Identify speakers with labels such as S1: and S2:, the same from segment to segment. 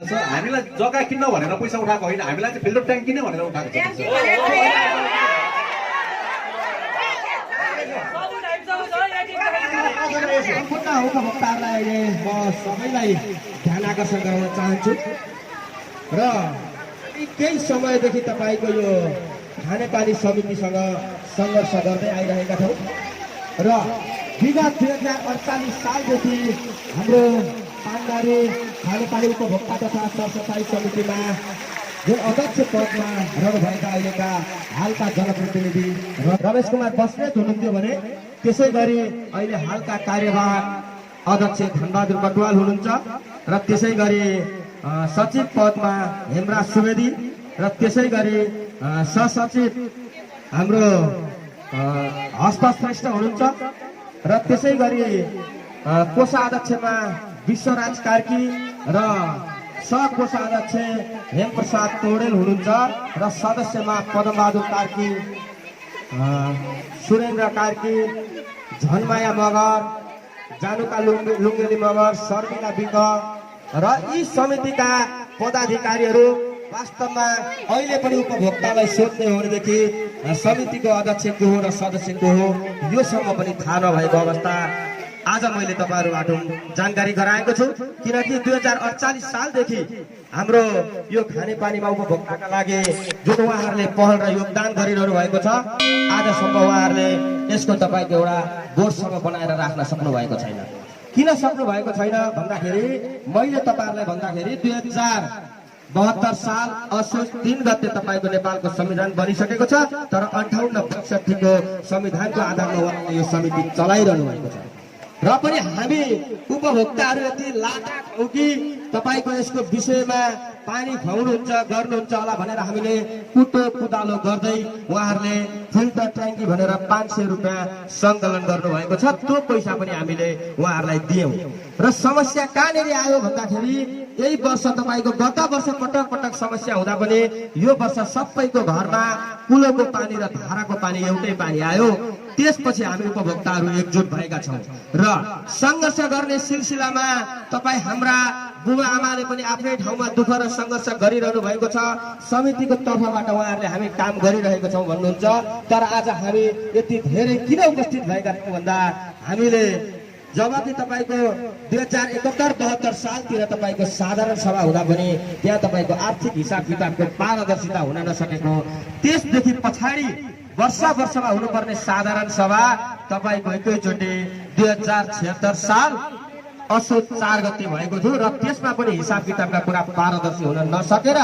S1: सक्छ। हामीलाई जग्गा किन्न भनेर पैसा उठाएको होइन, हामीलाई चाहिँ फिल्टर ट्याङ्क किन्ने भनेर उठाएको छ।
S2: सम्पूर्ण उपभोक्ताहरूलाई अहिले म सबैलाई ध्यान आकर्षण गराउन चाहन्छु र केही समयदेखि तपाईँको यो खानेपानी समितिसँग सङ्घर्ष गर्दै आइरहेका छौँ र विगत 2048 सालदेखि हाम्रो पानबारी खानेपानी उपभोक्ता तथा सरसफाइ समितिमा जुन अध्यक्ष पदमा रहनुभएका अहिलेका हालका जनप्रतिनिधि रमेश कुमार बस्नेत हुनुहुन्थ्यो भने त्यसै गरी अहिले हालका कार्यवाहक अध्यक्ष धनबहादुर कटुवाल हुनुहुन्छ र त्यसै गरी सचिव पदमा हेमराज सुवेदी र त्यसै गरी सहसचिव हाम्रो हस्तश्रेष्ठ हुनुहुन्छ र त्यसै गरी कोषाध्यक्षमा विश्वराज कार्की र सहकोषाध्यक्ष हेमप्रसाद पौडेल हुनुहुन्छ र सदस्यमा पदमबहादुर कार्की, सुरेन्द्र कार्की, झनमाया मगर, जानुका लुङ्गेली मगर, शर्मिला विक र यी समितिका पदाधिकारीहरू वास्तवमा अहिले पनि उपभोक्तालाई सोध्ने हो भनेदेखि समितिको अध्यक्ष को हो र सदस्य को हो योसम्म पनि थाहा नभएको अवस्था आज मैले तपाईँहरूबाट जानकारी गराएको छु। किनकि 2048 सालदेखि हाम्रो यो खानेपानीमा उपभोक्ताका लागि जुन उहाँहरूले पहल र योगदान गरिरहनु भएको छ, आजसम्म उहाँहरूले यसको तपाईँको एउटा बोर्डसम्म बनाएर राख्न सक्नु भएको छैन। किन सक्नु भएको छैन भन्दाखेरि मैले तपाईँहरूलाई भन्दाखेरि 2072 साल असोज 3 गते तपाईँको नेपालको संविधान बनिसकेको छ, तर 58-62 को संविधानको आधारमा उहाँले यो समिति चलाइरहनु भएको छ र पनि हामी उपभोक्ताहरू यति लाटा हौ कि तपाईँको यसको विषयमा पानी खुवाउनुहुन्छ गर्नुहुन्छ होला भनेर हामीले कुटो कुदालो गर्दै उहाँहरूले फिल्टर ट्याङ्की भनेर 500 रुपियाँ सङ्कलन गर्नुभएको छ। त्यो पैसा पनि हामीले उहाँहरूलाई दियौँ र समस्या कहाँनिर आयो भन्दाखेरि यही वर्ष तपाईँको गत वर्ष पटक पटक समस्या हुँदा पनि यो वर्ष सबैको घरमा कुलोको पानी र धाराको पानी एउटै पानी आयो। त्यसपछि हामी उपभोक्ताहरू एकजुट भएका छौँ र सङ्घर्ष गर्ने सिलसिलामा तपाईँ हाम्रा बुबा आमाले पनि आफ्नै ठाउँमा दुःख र सङ्घर्ष गरिरहनु भएको छ। समितिको तर्फबाट उहाँहरूले हामी काम गरिरहेको छौँ भन्नुहुन्छ, तर आज हामी यति धेरै किन उपस्थित भएका छौँ भन्दा हामीले जब कि तपाईँको 2071-72 सालतिर तपाईँको साधारण सभा हुँदा पनि त्यहाँ तपाईँको आर्थिक हिसाब किताबको पारदर्शिता हुन नसकेको, त्यसदेखि पछाडि वर्षमा हुनुपर्ने साधारण सभा तपाईँको एकैचोटि 2076 साल असोज 4 गते भएको थियो र त्यसमा पनि हिसाब किताबका कुरा पारदर्शी हुन नसकेर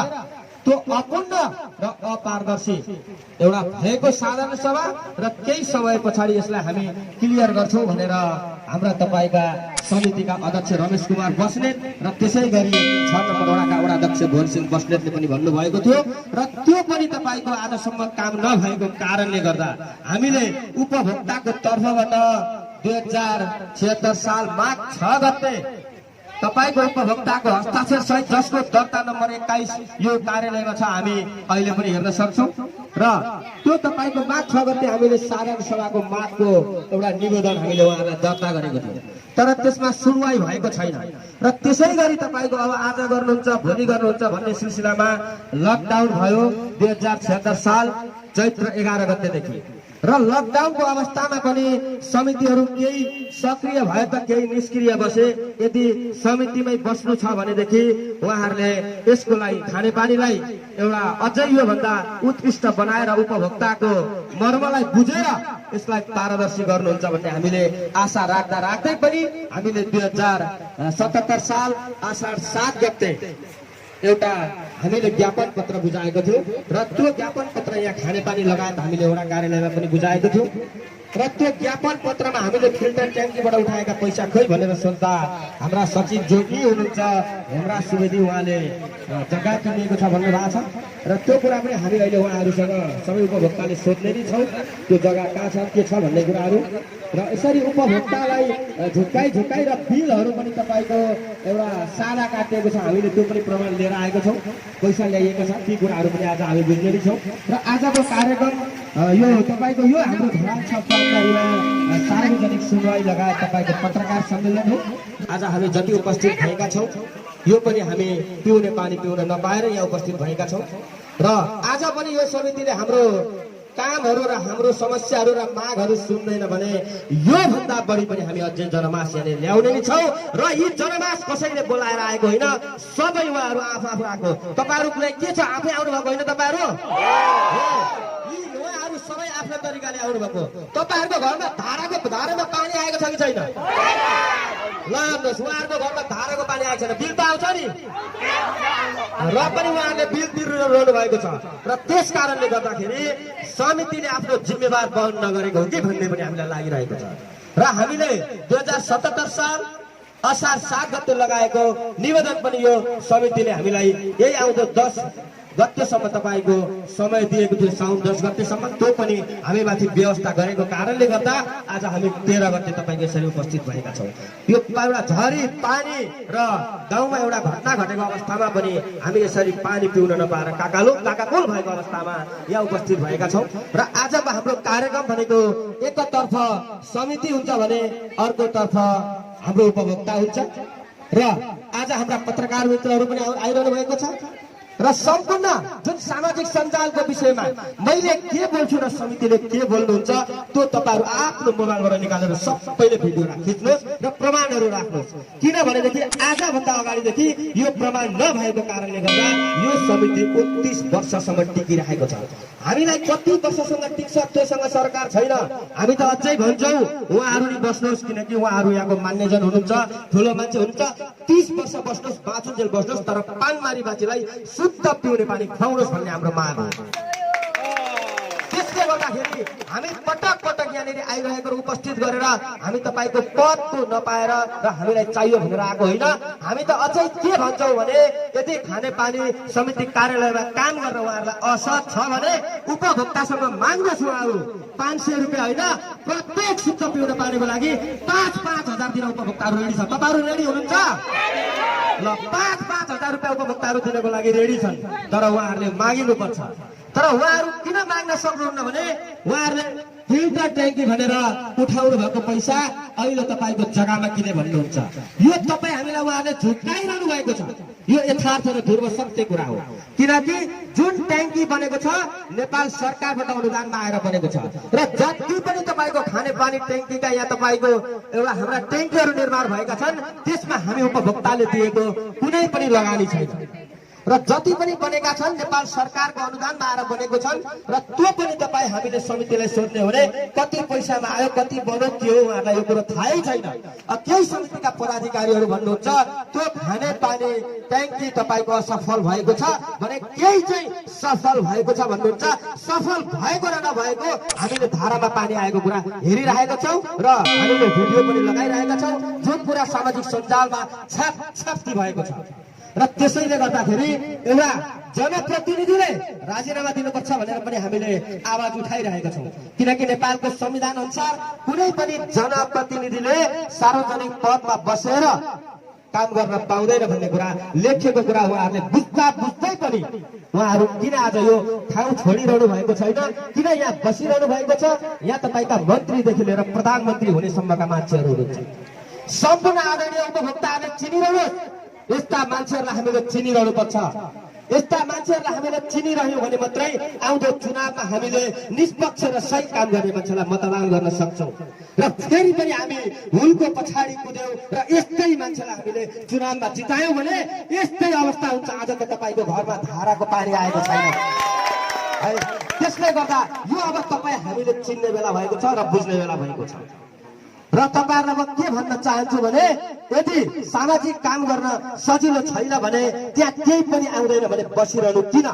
S2: त्यो अपूर्ण र अपारदर्शी एउटा भएको साधारण सभा र केही समय पछाडि यसलाई हामी क्लियर गर्छौँ भनेर हाम्रा तपाईँका समितिका अध्यक्ष रमेश कुमार बस्नेत र त्यसै गरी 6 नम्बर वडाका वडाध्यक्ष भोरसिंह बस्नेतले पनि भन्नुभएको थियो र त्यो पनि तपाईँको आजसम्म काम नभएको कारणले गर्दा हामीले उपभोक्ताको तर्फबाट 2076 साल माघ 6 गते तपाईको उपभोक्ताको हस्ताक्षर सहित जसको दर्ता नम्बर 21 यो कार्यालयमा छ, हामी अहिले पनि हेर्न सक्छौं र त्यो तपाईको माघ 6 गते हामीले साधारण सभाको मागको एउटा निवेदन हामीले उहाँलाई दर्ता गरेको थियौं, तर त्यसमा सुनवाई भएको छैन र त्यसै गरी तपाईको अब आज गर्नुहुन्छ भोलि गर्नुहुन्छ भन्ने सिलसिलामा लकडाउन भयो 2076 साल चैत्र 11 गतेदेखि र लकडाउनको अवस्थामा पनि समितिहरू केही सक्रिय भए त केही निष्क्रिय बसे। यदि समितिमै बस्नु छ भनेदेखि उहाँहरूले यसको लागि खानेपानीलाई एउटा अझै यो भन्दा उत्कृष्ट बनाएर उपभोक्ताको मर्मलाई बुझेर यसलाई पारदर्शी गर्नुहुन्छ भन्ने हामीले आशा राख्दै पनि हामीले 2077 साल आषाढ 7 गते एउटा हामीले ज्ञापन पत्र बुझाएको थियौं र त्यो ज्ञापन पत्र यहाँ खानेपानी लगायत हामीले एउटा कार्यालयमा पनि बुझाएको थियौं र त्यो ज्ञापन पत्रमा हामीले फिल्टर ट्याङ्कीबाट उठाएका पैसा खोइ भनेर सोच्दा हाम्रा सचिव जोगी हुनुहुन्छ हेमराज सुवेदी, उहाँले जग्गा किनिएको छ भन्नु भएको छ र त्यो कुरा पनि हामी अहिले उहाँहरूसँग सबै उपभोक्ताले सोध्ने नै छौँ त्यो जग्गा कहाँ छ के छ भन्ने कुराहरू र यसरी उपभोक्तालाई झुक्काई र बिलहरू पनि तपाईँको एउटा सादा काटिएको छ, हामीले त्यो पनि प्रमाण लिएर आएको छौँ, पैसा ल्याइएको छ, ती कुराहरू पनि आज हामी बुझ्ने नै छौँ र आजको कार्यक्रम यो तपाईँको यो हाम्रो धरान छपमा सार्वजनिक सुनवाई लगायत तपाईँको पत्रकार सम्मेलन हो। आज हामी जति उपस्थित भएका छौँ यो पनि हामी पिउने पानी पिउन नपाएर यहाँ उपस्थित भएका छौँ र आज पनि यो समितिले हाम्रो कामहरू र हाम्रो समस्याहरू र मागहरू सुन्दैन भने यो भन्दा बढी पनि हामी अझै जनमास यहाँनिर ल्याउने नै छौँ र यी जनमास कसैले बोलाएर आएको होइन, सबै उहाँहरू आफू आफू आएको। तपाईँहरूलाई के छ, आफै आउनु भएको होइन तपाईँहरू? उहाँहरू सबै आफ्नो तरिकाले आउनु भएको। तपाईँहरूको घरमा धारामा पानी आएको छ कि छैन? ल हेर्नुहोस्, उहाँहरूको घरमा धाराको पानी आएको छैन, बिल त आउँछ नि, र पनि उहाँहरूले बिल तिर्नु भएको छ। र त्यस कारणले गर्दाखेरि समितिले आफ्नो जिम्मेवार वहन नगरेको हो कि भन्ने पनि हामीलाई लागिरहेको छ। र हामीले 2077 साल असार 7 गते लगाएको निवेदन पनि यो समितिले हामीलाई यही आउँदो 10 गतेसम्म तपाईँको समय दिएको थियो, साउन 10 गतेसम्म, त्यो पनि हामीमाथि व्यवस्था गरेको कारणले गर्दा आज हामी 13 गते तपाईँको यसरी उपस्थित भएका छौँ। यो एउटा झरी पानी र गाउँमा एउटा घटना घटेको अवस्थामा पनि हामी यसरी पानी पिउन नपाएर काकाकुल भएको अवस्थामा यहाँ उपस्थित भएका छौँ। र आजको हाम्रो कार्यक्रम भनेको एकतर्फ समिति हुन्छ भने अर्कोतर्फ हाम्रो उपभोक्ता हुन्छ र आज हाम्रा पत्रकार मित्रहरू पनि आइरहनु भएको छ र सम्पूर्ण जुन सामाजिक सञ्जालको विषयमा मैले के बोल्छु र समितिले के बोल्नुहुन्छ त्यो तपाईँहरू आफ्नो मोबाइलबाट निकालेर सबैले भिडियो खिच्नुहोस् र प्रमाणहरू राख्नुहोस्। किनभनेदेखि आजभन्दा अगाडिदेखि यो प्रमाण नभएको कारणले गर्दा यो समिति 29 वर्षसम्म टिकिरहेको छ। हामीलाई कति वर्षसँग टिक्छ त्योसँग सरकार छैन। हामी त अझै भन्छौँ उहाँहरू नि बस्नुहोस्, किनकि उहाँहरू यहाँको मान्यजन हुनुहुन्छ, ठुलो मान्छे हुनुहुन्छ, 30 वर्ष बस्नुहोस्, बाँचुन्जेल बस्नुहोस्, तर पानमारी बाँचीलाई शुद्ध पिउने पानी खुवाउनुहोस् भन्ने हाम्रो माग हो। त्यसले गर्दाखेरि हामी पटक पटक यहाँनिर आइरहेको उपस्थित गरेर हामी तपाईँको पद त नपाएर र हामीलाई चाहियो भनेर आएको होइन। हामी त अझै के भन्छौँ भने यदि खानेपानी समिति कार्यालयमा काम गर्न उहाँहरूलाई असहज छ भने उपभोक्तासँग माग्नुहोस्, उहाँहरू 500 रुपियाँ होइन, प्रत्येक शुद्ध पिउने पानीको लागि 5-5 हजार दिन उपभोक्ताहरू रेडी छ। तपाईँहरू रेडी हुनुहुन्छ? ल 5-5 हजार रुपियाँ उपभोक्ताहरू दिनको लागि रेडी छन्, तर उहाँहरूले मागिनुपर्छ। तर उहाँहरू किन माग्न सक्नुहुन्न भने उहाँहरूले फिल्टर ट्याङ्की भनेर उठाउनु भएको पैसा अहिले तपाईँको जग्गामा किने भन्नुहुन्छ। यो तपाईँ हामीलाई उहाँहरूले झुक्काइरहनु भएको छ। यो यथार्थ र ध्रुव सत्य कुरा हो, किनकि जुन ट्याङ्की बनेको छ नेपाल सरकारबाट अनुदानमा आएर बनेको छ र जति पनि तपाईँको खानेपानी ट्याङ्कीका यहाँ तपाईँको एउटा हाम्रा ट्याङ्कीहरू निर्माण भएका छन् त्यसमा हामी उपभोक्ताले दिएको कुनै पनि लगानी छैन र जति पनि बनेका छन् नेपाल सरकारको अनुदानमा आएर बनेको छन् र त्यो पनि तपाईँ हामीले समितिलाई सोध्ने हो भने कति पैसामा आयो, कति बन्यो, के हो, उहाँहरूलाई यो कुरो थाहै छैन। केही समितिका पदाधिकारीहरू भन्नुहुन्छ त्यो खानेपानी ट्याङ्की तपाईँको असफल भएको छ भने केही चाहिँ सफल भएको छ भन्नुहुन्छ। सफल भएको र नभएको हामीले धारामा पानी आएको कुरा हेरिरहेका छौँ र हामीले भिडियो पनि लगाइरहेका छौँ, जुन कुरा सामाजिक सञ्जालमा छापछाप्ती भएको छ। र त्यसैले गर्दाखेरि एउटा जनप्रतिनिधिले राजीनामा दिनुपर्छ भनेर पनि हामीले आवाज उठाइरहेका छौँ, किनकि नेपालको संविधान अनुसार कुनै पनि जनप्रतिनिधिले सार्वजनिक पदमा बसेर काम गर्न पाउँदैन भन्ने कुरा लेखिएको कुरा उहाँहरूले बुझ्दै पनि उहाँहरू किन आज यो ठाउँ छोडिरहनु भएको छैन, किन यहाँ बसिरहनु भएको छ? यहाँ तपाईँका मन्त्रीदेखि लिएर प्रधानमन्त्री हुनेसम्मका मान्छेहरू हुनुहुन्छ। सम्पूर्ण आदरणीय उपभोक्ताहरूले चिनिरहनुहोस्, यस्ता मान्छेहरूलाई हामीले चिनिरहनु पर्छ। यस्ता मान्छेहरूलाई हामीले चिनिरह्यौँ भने मात्रै आउँदो चुनावमा हामीले निष्पक्ष र सही काम गर्ने मान्छेलाई मतदान गर्न सक्छौँ। र फेरि पनि हामी हुलको पछाडि कुद्यौँ र यस्तै मान्छेलाई हामीले चुनावमा जितायौँ भने यस्तै अवस्था हुन्छ। आज त तपाईँको घरमा धाराको पानी आएको छैन। त्यसले गर्दा यो अब तपाईँ हामीले चिन्ने बेला भएको छ र बुझ्ने बेला भएको छ। र तपाईँहरूलाई म के भन्न चाहन्छु भने यदि सामाजिक काम गर्न सजिलो छैन भने त्यहाँ केही पनि आउँदैन भने बसिरहनु किन?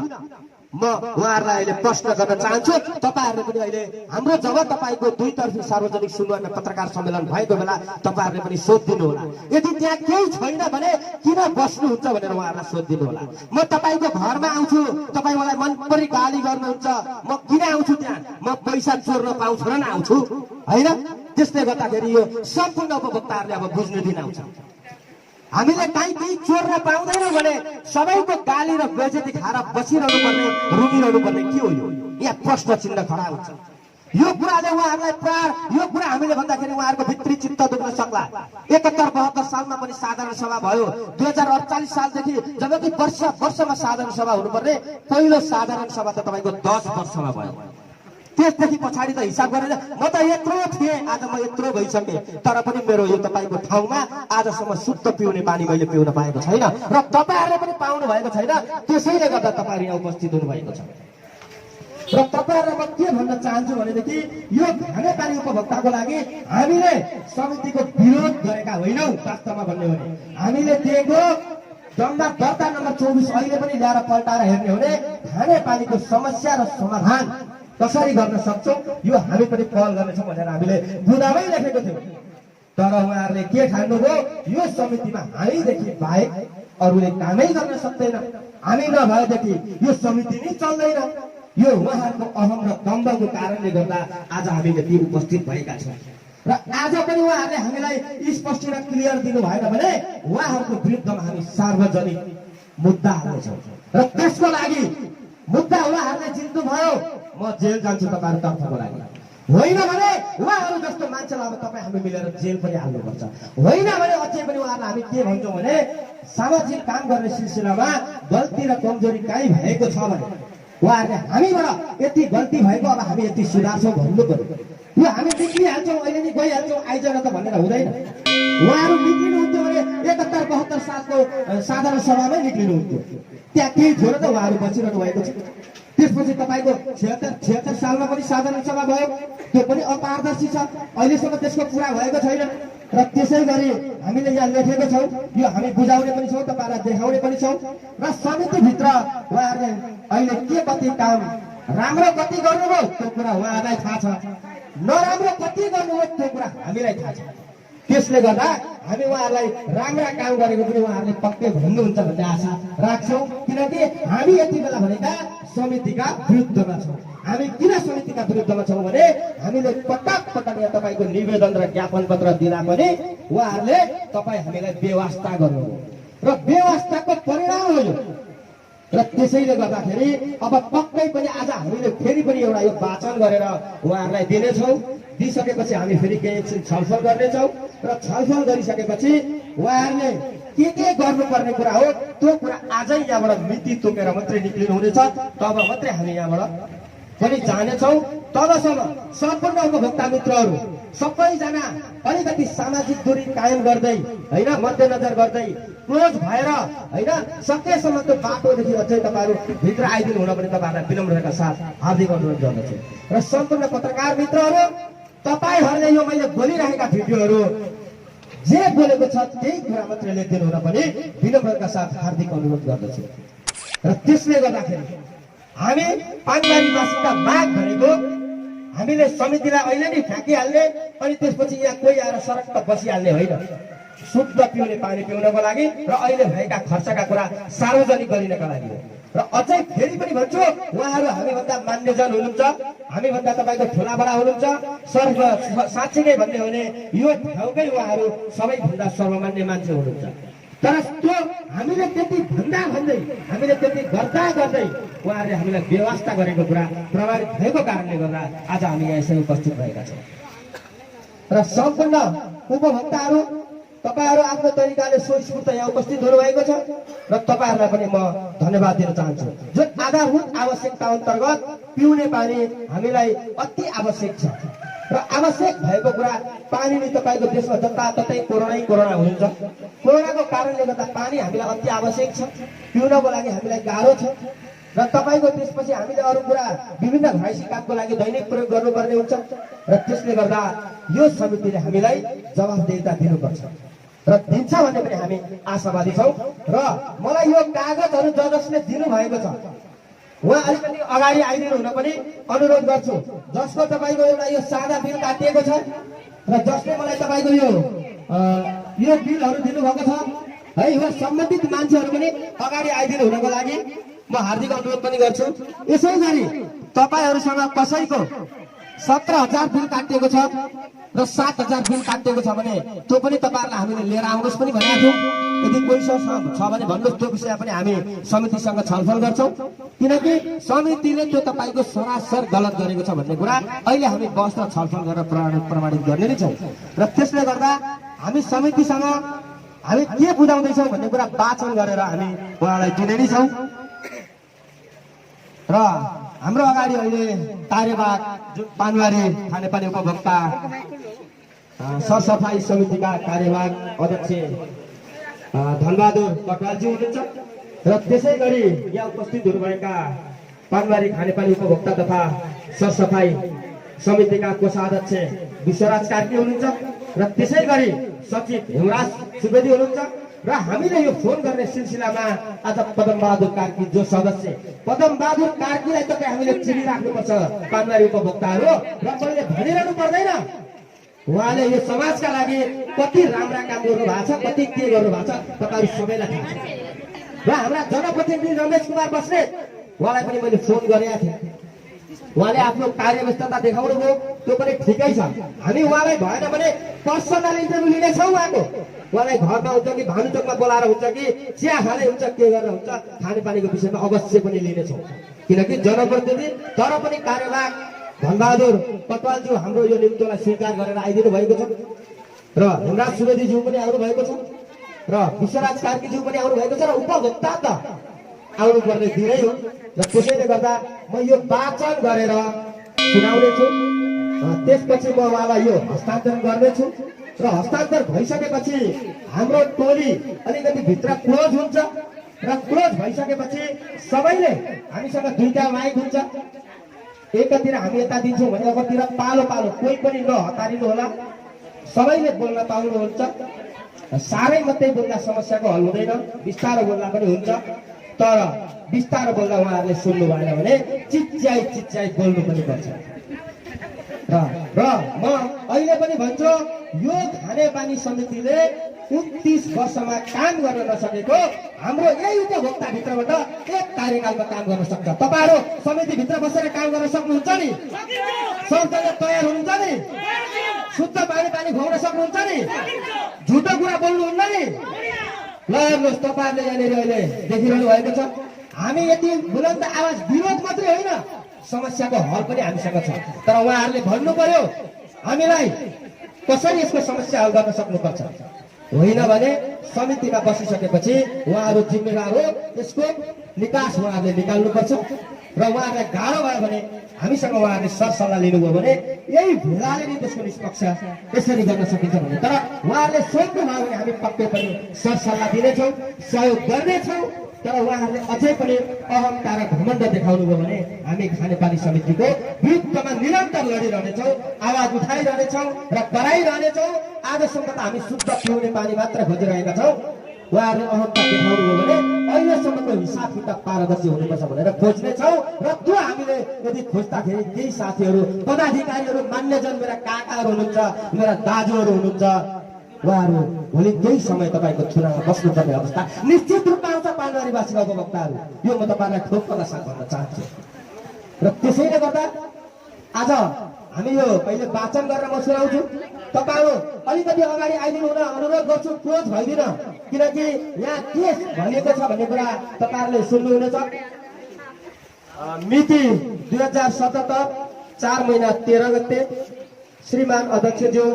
S2: म उहाँहरूलाई अहिले प्रश्न गर्न चाहन्छु। तपाईँहरूले पनि अहिले हाम्रो जब तपाईँको दुईतर्फी सार्वजनिक सुनवाईमा पत्रकार सम्मेलन भएको बेला तपाईँहरूले पनि सोधिदिनु होला, यदि त्यहाँ केही छैन भने किन बस्नुहुन्छ भनेर उहाँहरूलाई सोधिदिनु होला। म तपाईँको घरमा आउँछु, तपाईँ मलाई मन परी गाली गर्नुहुन्छ, म किन आउँछु त्यहाँ? म पैसा चोर्न पाउँछु र आउँछु होइन? त्यसले गर्दाखेरि यो सम्पूर्ण उपभोक्ताहरूले अब बुझ्ने दिन आउँछ। हामीले केही चोर्न पाउँदैनौँ भने सबैको गाली र बेइज्जती खाएर बसिरहनु पर्ने, रुगिरहनु पर्ने के हो? यो यहाँ प्रश्न चिन्ह खडा हुन्छ। यो कुराले उहाँहरूलाई प्राण, यो कुरा हामीले भन्दाखेरि उहाँहरूको भित्री चित्त दुख्न सक्ला। 71-72 सालमा पनि साधारण सभा भयो। 2048 सालदेखि जबकि वर्षमा साधारण सभा हुनुपर्ने पहिलो साधारण सभा त तपाईँको 10 वर्षमा भयो। त्यसदेखि पछाडि त हिसाब गरेर म त यत्रो थिएँ, आज म यत्रो भइसकेँ, तर पनि मेरो यो तपाईँको ठाउँमा आजसम्म शुद्ध पिउने पानी मैले पिउन पाएको छैन र तपाईँहरूले पनि पाउनु भएको छैन। त्यसैले गर्दा तपाईँहरू यहाँ उपस्थित हुनुभएको छ। र तपाईँहरूलाई म के भन्न चाहन्छु भनेदेखि यो खानेपानी उपभोक्ताको लागि हामीले समितिको विरोध गरेका होइनौँ। वास्तवमा भन्ने हो भने हामीले दिएको जम्मा दर्ता नम्बर 24 अहिले पनि ल्याएर पल्टाएर हेर्ने हो भने खानेपानीको समस्या र समाधान कसरी गर्न सक्छौँ यो हामी पनि पहल गर्नेछौँ भनेर हामीले बुदामै लेखेको थियौँ। तर उहाँहरूले के ठान्नुभयो, यो समितिमा हामीदेखि बाहेक अरूले कामै गर्न सक्दैन, हामी नभएदेखि यो समिति नै चल्दैन। यो उहाँहरूको अहम र दम्भको कारणले गर्दा आज हामी यति उपस्थित भएका छौँ। र आज पनि उहाँहरूले हामीलाई स्पष्ट र क्लियर दिनु भएन भने उहाँहरूको विरुद्धमा हामी सार्वजनिक मुद्दा हाल्नेछौँ र त्यसको लागि मुद्दा उहाँहरूले जित्नु भयो म जेल जान्छु तपाईँहरू तर्फको लागि। होइन भने उहाँहरू जस्तो मान्छेलाई अब तपाईँ हामी मिलेर जेल पनि हाल्नुपर्छ। होइन भने अझै पनि उहाँहरूलाई हामी के भन्छौँ भने सामाजिक काम गर्ने सिलसिलामा गल्ती र कमजोरी काहीँ भएको छ भने उहाँहरूले हामीबाट यति गल्ती भएको, अब हामी यति सुधार्छौँ भन्नु पर्यो। यो हामी निक्लिहाल्छौँ, अहिले नै गइहाल्छौँ, आइज न त भनेर हुँदैन। उहाँहरू निक्लिनुहुन्थ्यो भने 71-72 सालको साधारण सभामै निक्लिनुहुन्थ्यो। त्यहाँ केही थियो र त उहाँहरू बसिरहनु भएको छ। त्यसपछि तपाईँको 76 सालमा पनि साधारण सभा भयो, त्यो पनि अपारदर्शी छ, अहिलेसम्म त्यसको पुरा भएको छैन। र त्यसै गरी हामीले यहाँ लेखेको छौँ, यो हामी बुझाउने पनि छौँ, तपाईँहरूलाई देखाउने पनि छौँ। र समितिभित्र उहाँहरूले अहिले के कति काम राम्रो कति गर्नुभयो त्यो कुरा उहाँहरूलाई थाहा छ, नराम्रो कति गर्नुभयो त्यो कुरा हामीलाई थाहा छ। त्यसले गर्दा हामी उहाँहरूलाई राम्रा काम गरेको पनि उहाँहरूले पक्कै भन्नुहुन्छ भन्ने आशा राख्छौँ। किनकि हामी यति बेला भनेका समितिका विरुद्धमा छौँ। हामी किन समितिका विरुद्धमा छौँ भने हामीले पटक यहाँ तपाईँको निवेदन र ज्ञापन पत्र दिँदा पनि उहाँहरूले तपाईँ हामीलाई बेवास्ता गर्नुभयो र बेवास्ताको परिणाम हो यो। र त्यसैले गर्दाखेरि अब पक्कै पनि आज हामीले फेरि पनि एउटा यो वाचन गरेर उहाँहरूलाई दिनेछौँ। दिइसकेपछि हामी फेरि केही छलफल गर्नेछौँ र छलफल गरिसकेपछि उहाँहरूले के गर्नुपर्ने कुरा हो त्यो कुरा आजै यहाँबाट मिति तोकेर मात्रै निक्लिनु हुनेछ। तब मात्रै हामी यहाँबाट पनि जानेछौँ। तबसम्म सम्पूर्ण उपभोक्ता मित्रहरू सबैजना अलिकति सामाजिक दूरी कायम गर्दै होइन, मध्यनजर गर्दै क्लोज भएर होइन, सकेसम्म त्यो बाटोदेखि अझै तपाईँहरू भित्र आइदिनु हुन पनि तपाईँहरूलाई विनम्रताका साथ हार्दिक अनुरोध गर्दछु। र सम्पूर्ण पत्रकार मित्रहरू तपाईँहरूले यो मैले बोलिरहेका भिडियोहरू जे बोलेको छ त्यही कुरा मात्रै लेखिदिनु हुन पनि विनम्रताका साथ हार्दिक अनुरोध गर्दछु। र त्यसले गर्दाखेरि हामी पानीबारी बासिन्दा माग भनेको हामीले समितिलाई अहिले नै फ्याँकिहाल्ने अनि त्यसपछि यहाँ कोही आएर सरक्क बसिहाल्ने होइन। शुद्ध पिउने पानी पिउनको लागि र अहिले भएका खर्चका कुरा सार्वजनिक गरिनका लागि हो। र अझै फेरि पनि भन्छु, उहाँहरू हामीभन्दा मान्यजन हुनुहुन्छ, हामीभन्दा तपाईँको ठुला बडा हुनुहुन्छ। साँच्चै नै भन्ने हो भने यो ठाउँकै उहाँहरू सबैभन्दा सर्वमान्य मान्छे हुनुहुन्छ। तर त्यो हामीले त्यति भन्दा भन्दै हामीले त्यति गर्दा गर्दै उहाँहरूले हामीलाई व्यवस्था गरेको कुरा प्रभावित भएको कारणले गर्दा आज हामी यहाँ यसरी उपस्थित भएका छौँ। र सम्पूर्ण उपभोक्ताहरू तपाईँहरू आफ्नो तरिकाले स्वस्फूर्त यहाँ उपस्थित हुनुभएको छ र तपाईँहरूलाई पनि म धन्यवाद दिन चाहन्छु। जुन आधारभूत आवश्यकता अन्तर्गत पिउने पानी हामीलाई अति आवश्यक छ र आवश्यक भएको कुरा पानी नै तपाईँको देशमा जताततै कोरोना हुनुहुन्छ। कोरोनाको कारणले गर्दा पानी हामीलाई अति आवश्यक छ, पिउनको लागि हामीलाई गाह्रो छ। र तपाईँको त्यसपछि हामीले अरू कुरा विभिन्न घाइसी कामको लागि दैनिक प्रयोग गर्नुपर्ने हुन्छ र त्यसले गर्दा यो समितिले हामीलाई जवाफदेहिता दिनुपर्छ र दिन्छ भन्ने पनि हामी आशावादी छौँ। र मलाई यो कागजहरू जसले दिनुभएको छ उहाँ अलिकति अगाडि आइदिनु हुन पनि अनुरोध गर्छु। जसको तपाईँको एउटा यो सादा बिल काटिएको छ र जसले मलाई तपाईँको यो बिलहरू दिनुभएको छ है, यो सम्बन्धित मान्छेहरू पनि अगाडि आइदिनु हुनको लागि म हार्दिक अनुरोध पनि गर्छु। यसै गरी तपाईँहरूसँग कसैको 17,000 बिल काटिएको छ र 7,000 बिल काटिएको छ भने त्यो पनि तपाईँहरूलाई हामीले लिएर आउनुहोस् पनि भनेको थियौँ। यदि कोहीसँग छ भने भन्नुहोस्, त्यो विषय पनि हामी समितिसँग छलफल गर्छौँ। किनकि समितिले त्यो तपाईँको सरासर गलत गरेको छ भन्ने कुरा अहिले हामी बस्न छलफल गरेर प्रमाणित गर्ने नै छौँ। र त्यसले गर्दा हामी समितिसँग हामी के बुझाउँदैछौँ भन्ने कुरा वाचन गरेर हामी उहाँलाई दिने नै छौँ। र हाम्रो अगाडि अहिले कार्यवाहक जुन पानबारी खानेपानी उपभोक्ता सरसफाई समितिका कार्यवाहक अध्यक्ष धनबहादुर कटवालजी हुनुहुन्छ र त्यसै गरी यहाँ उपस्थित हुनुभएका पानबारी खानेपानी उपभोक्ता तथा सरसफाई समितिका कोषाध्यक्ष विश्वराज कार्की हुनुहुन्छ र त्यसै गरी सचिव हेमराज सुवेदी हुनुहुन्छ र हामीले यो फोन गर्ने सिलसिलामा आज पदमबहादुर कार्की जो सदस्य पदमबहादुर कार्कीलाई तपाईँ हामीले चिनिराख्नुपर्छ पानबारी उपभोक्ताहरू र मैले भनिरहनु पर्दैन उहाँले यो समाजका लागि कति राम्रा काम गर्नु भएको छ, कति के गर्नु भएको छ तपाईँहरू सबैलाई थाहा छ। र हाम्रा जनप्रतिनिधि रमेश कुमार बस्नेत उहाँलाई पनि मैले फोन गरेका थिएँ। उहाँले आफ्नो कार्यव्यस्तता देखाउनु भयो, त्यो पनि ठिकै छ। हामी उहाँलाई भएन भने पर्सनल इन्टरभ्यू लिनेछौँ। उहाँलाई घरमा हुन्छ कि भानुचोकमा बोलाएर हुन्छ कि चिया खाने हुन्छ, के गरेर हुन्छ, खानेपानीको विषयमा अवश्य पनि लिनेछौँ। किनकि जनप्रतिनिधि तर पनि कार्यवाहक धनबहादुर कटवालज्यू हाम्रो यो निम्तोलाई स्वीकार गरेर आइदिनु भएको छ र हेमराज सुवेदीज्यू पनि आउनु भएको छ र विश्वराज कार्कीज्यू पनि आउनु भएको छ र उपभोक्ता त आउनुपर्ने दिनै हो। र त्यसैले गर्दा म यो वाचन गरेर सुनाउनेछु, त्यसपछि म उहाँलाई यो हस्तान्तरण गर्नेछु र हस्तान्तरण भइसकेपछि हाम्रो टोली अलिकति भित्र क्लोज हुन्छ र क्लोज भइसकेपछि सबैले हामीसँग दुईटा माइक हुन्छ। एकातिर हामी यता दिन्छौँ भने अर्कोतिर पालो पालो कोही पनि नहतारिनु होला, सबैले बोल्न पाउनुहुन्छ। साह्रै मात्रै बोल्दा समस्याको हल हुँदैन, बिस्तारो बोल्दा पनि हुन्छ। तर बिस्तारो बोल्दा उहाँहरूले सुन्नु भएन भने चिच्याई बोल्नु पनि पर्छ। र म अहिले पनि भन्छु, यो खानेपानी समितिले 29 वर्षमा काम गर्न नसकेको हाम्रो यही उपभोक्ताभित्रबाट एक कार्यकालमा काम गर्न सक्छ। तपाईँहरू समितिभित्र बसेर काम गर्न सक्नुहुन्छ नि, शौचालय तयार हुनुहुन्छ नि, शुद्ध पानी खुवाउन सक्नुहुन्छ नि, झुटो कुरा बोल्नुहुन्न नि। ल हेर्नुहोस्, तपाईँहरूले यहाँनिर अहिले देखिरहनु भएको छ। हामी यति बुलन्द आवाज विरोध मात्रै होइन, समस्याको हल पनि हामीसँग छ। तर उहाँहरूले भन्नु पर्यो हामीलाई कसरी यसको समस्या हल गर्न सक्नुपर्छ। होइन भने समितिमा बसिसकेपछि उहाँहरू जिम्मेवार हो, यसको निकास उहाँहरूले निकाल्नुपर्छ। र उहाँहरूलाई गाह्रो भयो भने हामीसँग उहाँहरूले सरसल्लाह लिनुभयो भने यही भेलाले नै त्यसको निष्पक्ष यसरी गर्न सकिन्छ भने। तर उहाँहरूले सोध्नु भयो भने हामी पक्कै पनि सरसल्लाह दिनेछौँ, सहयोग गर्नेछौँ। तर उहाँहरूले अझै पनि अहंकार र घमण्ड देखाउनु भयो भने हामी खानेपानी समितिको विरुद्धमा निरन्तर लडिरहनेछौँ, आवाज उठाइरहनेछौँ र कराइरहनेछौँ। आजसम्म त हामी शुद्ध पिउने पानी मात्र खोजिरहेका छौँ। उहाँहरूले अहंकार देखाउनु भयो भने अहिलेसम्मको हिसाब किताब पारदर्शी हुनुपर्छ भनेर खोज्नेछौँ। र त्यो हामीले यदि खोज्दाखेरि केही साथीहरू पदाधिकारीहरू मान्यजन मेरा काकाहरू हुनुहुन्छ, मेरा दाजुहरू हुनुहुन्छ, उहाँहरू भोलि केही समय तपाईँको छुरामा बस्नुपर्ने अवस्था निश्चित रूपमा आउँछ। पानबारीवासीका उपभोक्ताहरू, यो म तपाईँलाई ठोक्कका साथ भन्न चाहन्छु। र त्यसैले गर्दा आज हामी यो पहिले वाचन गरेर म सुनाउँछु। तपाईँहरू अलिकति अगाडि आइदिनु हुन अनुरोध गर्छु, क्लोज भइदिन, किनकि यहाँ के भनिएको छ भन्ने कुरा तपाईँहरूले सुन्नुहुनेछ। मिति 2077 4 महिना 13 गते श्रीमान अध्यक्षज्यू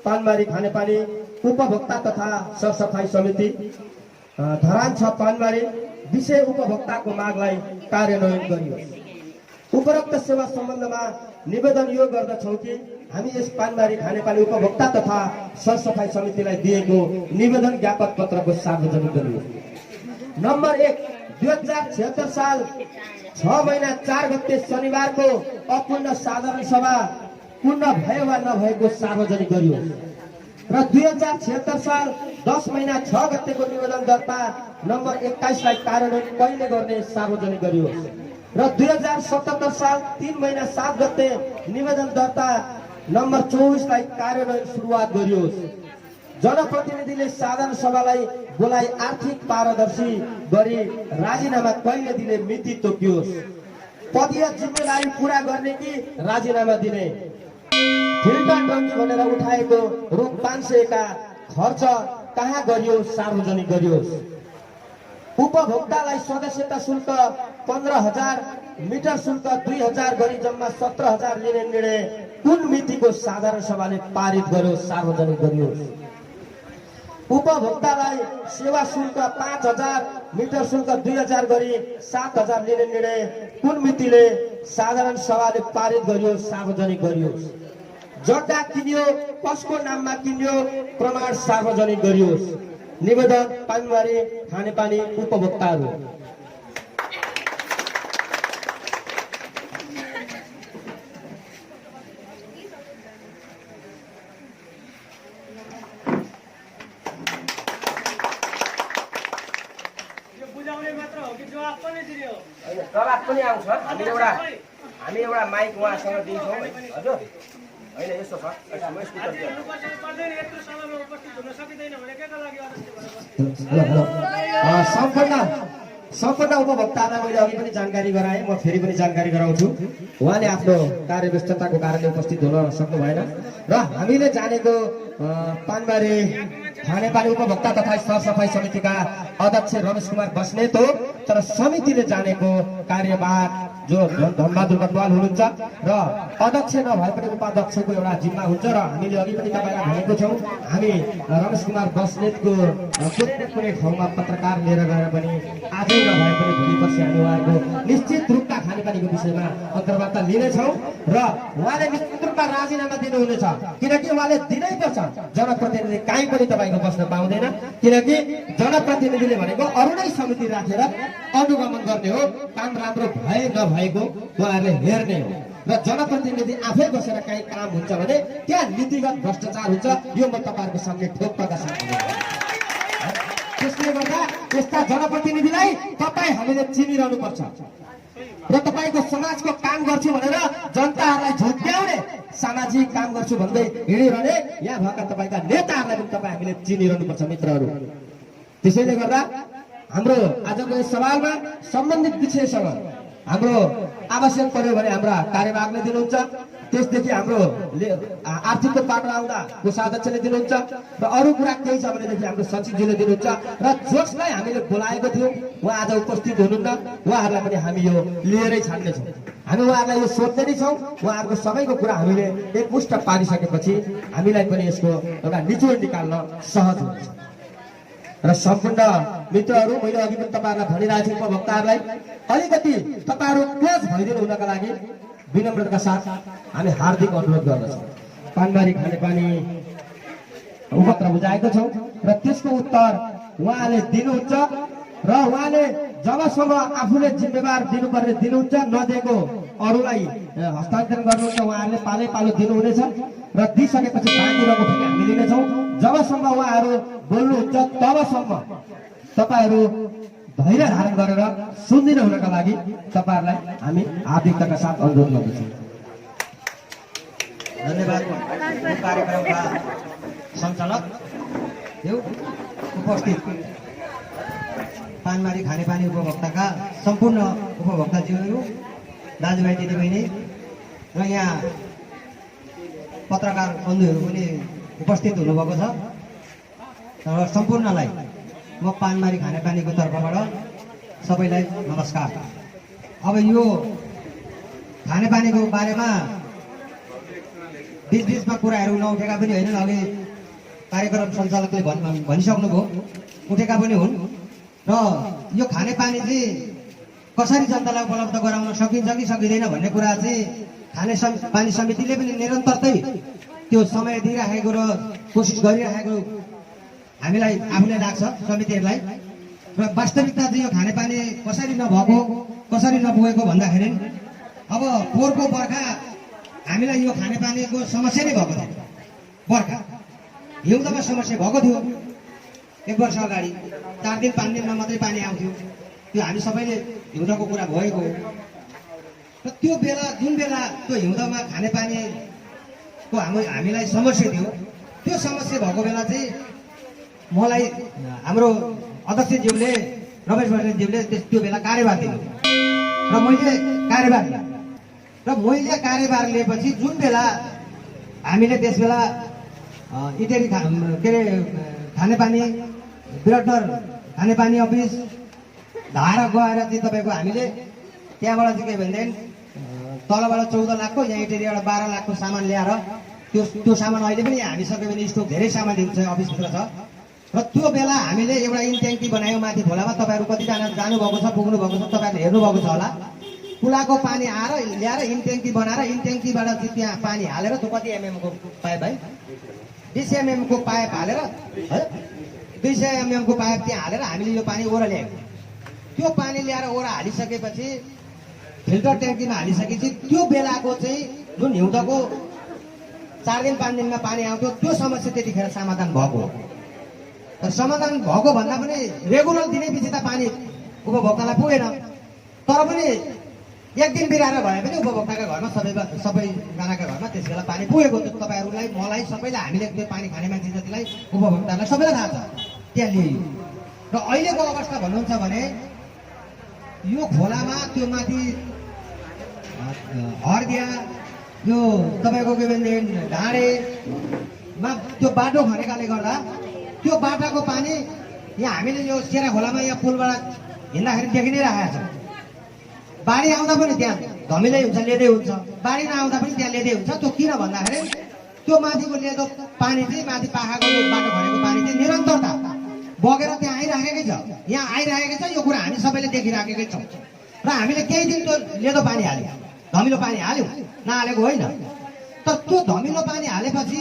S2: पानबारी खानेपानी उपभोक्ता तथा सरसफाई समिति धरान 6 पानबारी विषय उपभोक्ताको मागलाई कार्यान्वयन गरियो। उपरोक्त सेवा सम्बन्धमा निवेदन यो गर्दछौँ कि हामी यस पानबारी खानेपानी उपभोक्ता तथा सरसफाई समितिलाई दिएको निवेदन ज्ञापन पत्रको सार्वजनिक गरियो। नम्बर 1 2076 साल 6 महिना 4 गते शनिबारको अपूर्ण साधारण सभा पूर्ण भयो वा नभएको सार्वजनिक गरियो। र 2076 साल 10 महिना 6 गतेको निवेदन दर्ता नम्बर 21 लाई कार्यान्वयन कहिले गर्ने सार्वजनिक गरियो। र 2077 साल 3 महिना 7 गते निवेदन दर्ता नम्बर 24 लाई कार्यान्वयन सुरुवात गरियोस्। जनप्रतिनिधिले साधारण सभालाई बोलाई आर्थिक पारदर्शी गरी राजीनामा कहिले दिने मिति तोकियोस्। पदीय जिम्मेवारी पूरा गर्ने कि राजीनामा दिने फिल्टर टङ्की भनेर उठाएको रु 500 का खर्च कहाँ गरियो? सार्वजनिक गरियोस्। उपभोक्तालाई सदस्यता शुल्क 15,000, मिटर शुल्क 2,000 गरी जम्मा 17,000 लिने निर्णय कुन मितिको साधारण सभाले पारित गर्यो? सार्वजनिक गरियोस्। उपभोक्तालाई सेवा शुल्क 5,000, मिटर शुल्क 2,000 गरी 7,000 लिने निर्णय कुन मितिले साधारण सभाले पारित गरियो? सार्वजनिक गरियोस्। जग्गा किन्यो, कसको नाममा किन्यो? प्रमाण सार्वजनिक गरियोस्। निवेदन पानबारी खानेपानी उपभोक्ताहरू।
S3: जवाब पनि आउँछ। हामी एउटा माइक उहाँसँग दिन्छौँ हजुर। होइन यस्तो छ
S2: सम्पूर्ण उपभोक्तालाई मैले अघि पनि जानकारी गराएँ, म फेरि पनि जानकारी गराउँछु। उहाँले आफ्नो कार्यव्यस्तताको कारणले उपस्थित हुन सक्नु भएन र हामीले जानेको पानबारी खानेपानी उपभोक्ता तथा सरसफाई समितिका अध्यक्ष रमेश कुमार बस्नेत हो। तर समितिले जानेको कार्यभार जो धनबहादुर कटवाल हुनुहुन्छ र अध्यक्ष नभए पनि उपाध्यक्षको एउटा जिम्मा हुन्छ र हामीले अघि पनि तपाईँलाई भनेको छौँ, हामी रमेश कुमार बस्नेतको कुनै न कुनै ठाउँमा पत्रकार लिएर गएर पनि आजै नभए पनि भोलि पर्सि हामी उहाँको निश्चित रूपमा खानेपानीको विषयमा अन्तर्वार्ता लिनेछौँ र उहाँले निश्चित रूपमा राजीनामा दिनुहुनेछ। किनकि उहाँले दिनै पर्छ। जनप्रतिनिधि कहीँ पनि तपाईँको बस्न पाउँदैन, किनकि जनप्रतिनिधिले भनेको अरू नै समिति राखेर अनुगमन गर्ने हो। काम राम्रो भए नभएको उहाँहरूले हेर्ने हो र जनप्रतिनिधि आफै बसेर काहीँ काम हुन्छ भने त्यहाँ नीतिगत भ्रष्टाचार हुन्छ। यो म तपाईँहरूको सामने ठोक्का साथ त्यसले गर्दा यस्ता जनप्रतिनिधिलाई तपाईँ हामीले चिनिरहनुपर्छ र तपाईँको समाजको काम गर्छु भनेर जनताहरूलाई झुक्क्याउने सामाजिक काम गर्छु भन्दै हिँडिरहने यहाँ भएका तपाईँका नेताहरूलाई पनि तपाईँ हामीले चिनिरहनुपर्छ मित्रहरू। त्यसैले गर्दा हाम्रो आजको यस सवालमा सम्बन्धित विषयसँग हाम्रो आवश्यक पर्यो भने हाम्रा कार्यवाहकले दिनुहुन्छ, त्यसदेखि हाम्रो आर्थिकको पाटो आउँदा कोषाध्यक्षले दिनुहुन्छ र अरू कुरा केही छ भनेदेखि हाम्रो सचिवजीले दिनुहुन्छ र जसलाई हामीले बोलाएको थियौँ उहाँ आज उपस्थित हुनुहुन्न, उहाँहरूलाई पनि हामी यो लिएरै छाड्नेछौँ। हामी उहाँहरूलाई यो सोध्दै नै छौँ। उहाँहरूको सबैको कुरा हामीले एकमुष्ट पारिसकेपछि हामीलाई पनि यसको एउटा निचोड निकाल्न सहज हुन्छ। र सम्पूर्ण मित्रहरू, मैले अघि पनि तपाईँहरूलाई भनिरहेको छु, उपभोक्ताहरूलाई अलिकति तपाईँहरू क्लोज भइदिनु हुनका लागि विनम्रताका साथ हामी हार्दिक अनुरोध गर्दछौँ। पानबारी खानेपानी उपत्र बुझाएको छौँ र त्यसको उत्तर उहाँले दिनुहुन्छ र उहाँले जबसम्म आफूले जिम्मेवार दिनुपर्ने दिनुहुन्छ, नदिएको अरूलाई हस्तान्तरण गर्नुहुन्छ। उहाँहरूले पालै पालो दिनुहुनेछ र दिइसकेपछि बाँकी रहेको फेरि हामी लिनेछौँ। जबसम्म उहाँहरू बोल्नुहुन्छ तबसम्म तपाईँहरू धैर्य धारण गरेर सुनिदिनु हुनका लागि तपाईँहरूलाई हामी हार्दिकताका साथ अनुरोध गर्दछौँ।
S4: धन्यवाद। कार्यक्रमका सञ्चालक उपस्थित पानबारी खानेपानी उपभोक्ताका सम्पूर्ण उपभोक्ताज्यूहरू, दाजुभाइ दिदीबहिनी र यहाँ पत्रकार बन्धुहरू पनि उपस्थित हुनुभएको छ र सम्पूर्णलाई म पानबारी खानेपानीको तर्फबाट सबैलाई नमस्कार। अब यो खानेपानीको बारेमा बिचबिचमा कुराहरू नउठेका पनि होइन, अघि कार्यक्रम सञ्चालकले भनिसक्नुभयो, उठेका पनि हुन् र यो खानेपानी चाहिँ कसरी जनतालाई उपलब्ध गराउन सकिन्छ कि सकिँदैन भन्ने कुरा चाहिँ खानेपानी समितिले पनि निरन्तरतै त्यो समय दिइराखेको र कोसिस गरिराखेको हामीलाई आफूलाई लाग्छ समितिहरूलाई। र वास्तविकता चाहिँ यो खानेपानी कसरी नभएको, कसरी नपुगेको भन्दाखेरि अब पोहोरको बर्खा हामीलाई यो खानेपानीको समस्या नै भएको थियो। बर्खा हिउँदमा समस्या भएको थियो। 1 वर्ष अगाडि 4 दिन 5 दिनमा मात्रै पानी आउँथ्यो। त्यो हामी सबैले हिउँदको कुरा भएको हो र त्यो बेला जुन बेला त्यो हिउँदमा खानेपानीको हामीलाई समस्या थियो, त्यो समस्या भएको बेला चाहिँ मलाई हाम्रो अध्यक्षज्यूले रमेश बस्नेतज्यूले त्यो बेला कार्यभार दिनु र मैले कार्यभार लिएँ र मैले कार्यभार लिएपछि जुन बेला हामीले त्यसबेला इटेरी के अरे खानेपानी विराटनगर खानेपानी अफिस धारा गएर चाहिँ तपाईँको हामीले त्यहाँबाट चाहिँ के भनेदेखि तलबाट 14 लाखको यहाँ इटेरीबाट 12 लाखको सामान ल्याएर त्यो सामान अहिले पनि हामी सक्यो भने स्टोक धेरै सामान दिन्छ अफिसभित्र छ र त्यो बेला हामीले एउटा इनट्याङ्की बनायौँ माथि खोलामा। तपाईँहरू कतिजना जानुभएको छ पुग्नु भएको छ तपाईँहरूले हेर्नुभएको छ होला। कुलाको पानी आएर ल्याएर इनट्याङ्की बनाएर इनट्याङ्कीबाट चाहिँ त्यहाँ पानी हालेर त्यो कति एमएमको पाइप है 20 एमएमको पाइप हालेर है 200 एमएमको पाइप त्यहाँ हालेर हामीले यो पानी ओरा ल्यायौँ। त्यो पानी ल्याएर ओरा हालिसकेपछि फिल्टर ट्याङ्कीमा हालिसकेपछि त्यो बेलाको चाहिँ जुन हिउँदको 4 दिन 5 दिनमा पानी आउँथ्यो त्यो समस्या त्यतिखेर समाधान भएको हो। तर समाधान भएको भन्दा पनि रेगुलर दिनै पछि त पानी उपभोक्तालाई पुगेन। तर पनि एक दिन बिराएर भए पनि उपभोक्ताका घरमा सबैजनाका घरमा त्यस बेला पानी पुगेको थियो। तपाईँहरूलाई मलाई सबैलाई हामीले त्यो पानी खाने मान्छे जतिलाई उपभोक्तालाई सबैलाई थाहा छ त्यहाँ ल्याइयो। र अहिलेको अवस्था भन्नुहुन्छ भने यो खोलामा त्यो माथि हर्दिया यो तपाईँको के भनेदेखि ढाडेमा त्यो बाटो खनेकाले गर्दा त्यो बाटाको पानी यहाँ हामीले यो सेरा खोलामा यहाँ पुलबाट हिँड्दाखेरि देखि नै राखेको छ। बाढी आउँदा पनि त्यहाँ धमिलै हुन्छ लेदै हुन्छ, बाढी नआउँदा पनि त्यहाँ लेदै हुन्छ। त्यो किन भन्दाखेरि त्यो माथिको लेदो पानी चाहिँ माथि पाखाको बाटो खनेको पानी चाहिँ निरन्तरता बगेर त्यहाँ आइराखेकै छ, यहाँ आइराखेकै छ। यो कुरा हामी सबैले देखिराखेकै छौँ र हामीले केही दिन त्यो लेदो पानी हाल्यौँ, धमिलो पानी हाल्यौँ, नहालेको होइन। तर त्यो धमिलो पानी हालेपछि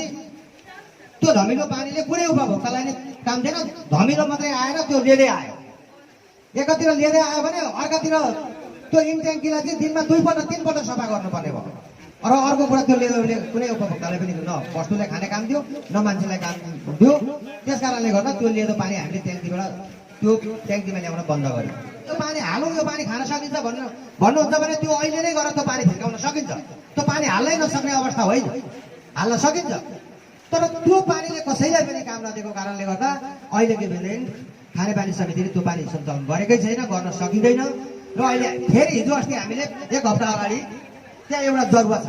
S4: त्यो धमिलो पानीले कुनै उपभोक्तालाई नै काम दिएन। धमिलो मात्रै आएर त्यो लेदै आयो। एकातिर लेदै आयो भने अर्कातिर त्यो इनट्याङ्कीलाई चाहिँ दिनमा 2 पल्ट 3 पल्ट सफा गर्नुपर्ने भयो। र अर्को कुरा त्यो लेदोले कुनै उपभोक्तालाई पनि न वस्तुलाई खाने काम दियो न मान्छेलाई काम दियो। त्यस कारणले गर्दा त्यो लेदो पानी हामीले ट्याङ्कीबाट त्यो ट्याङ्कीमा ल्याउन बन्द गर्यो। त्यो पानी हालौँ, यो पानी खान सकिन्छ भन्नुहुन्छ भने त्यो अहिले नै गरेर त्यो पानी फिर्काउन सकिन्छ। त्यो पानी हाल्नै नसक्ने अवस्था होइन, हाल्न सकिन्छ। तर त्यो पानीले कसैलाई पनि काम नदिएको कारणले गर्दा अहिले के भनेदेखि खानेपानी समितिले त्यो पानी सञ्चालन गरेकै छैन, गर्न सकिँदैन। र अहिले फेरि हिजो अस्ति हामीले 1 हप्ता अगाडि त्यहाँ एउटा जरुवा छ,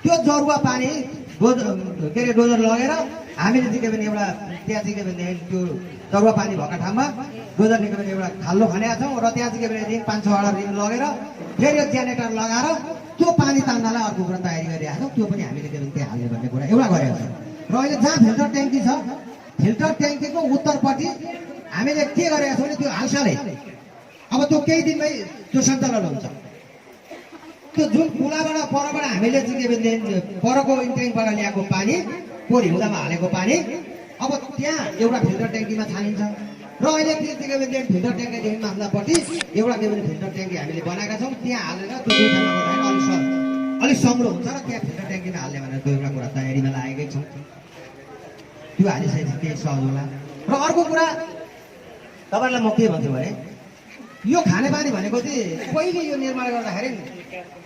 S4: त्यो जरुवा पानी डोजर लगेर हामीले चाहिँ के भने एउटा त्यहाँ चाहिँ के भनेदेखि त्यो जरुवा पानी भएको ठाउँमा डोजरले के भने एउटा खाल्लो खनेका छौँ र त्यहाँ चाहिँ के भनेदेखि 5-6 वटा रिङ लगेर फेरि यो जेनेरेटर लगाएर त्यो पानी तान्नलाई अर्को कुरा तयारी गरिरहेको छौँ। त्यो पनि हामीले के भने त्यहाँ हाल्ने भन्ने कुरा एउटा गरेको छ। र अहिले जहाँ फिल्टर ट्याङ्की छ, फिल्टर ट्याङ्कीको उत्तरपट्टि हामीले के गरेका छौँ भने त्यो हालसालै अब त्यो केही दिनमै त्यो सञ्चालन हुन्छ। त्यो जुन कुलाबाट परबाट हामीले चाहिँ के भनेदेखि परको इनट्याङ्कबाट ल्याएको पानी पोहोर हिउँदामा हालेको पानी अब त्यहाँ एउटा फिल्टर ट्याङ्कीमा छानिन्छ। र अहिले के के भनेदेखि फिल्टर ट्याङ्कीदेखि माथिल्लोपट्टि एउटा के भने फिल्टर ट्याङ्की हामीले बनाएका छौँ। त्यहाँ हालेर त्यो 2 ठाउँमा गर्दाखेरि अलिक सङ्ग्लो हुन्छ र त्यहाँ फिल्टर ट्याङ्कीमा हाल्ने भनेर त्यो एउटा कुरा तयारीमा लागेकै छौँ। त्यो हालिसकेपछि केही सहज होला। र अर्को कुरा तपाईँहरूलाई म के भन्छु भने यो खानेपानी भनेको चाहिँ पहिले यो निर्माण गर्दाखेरि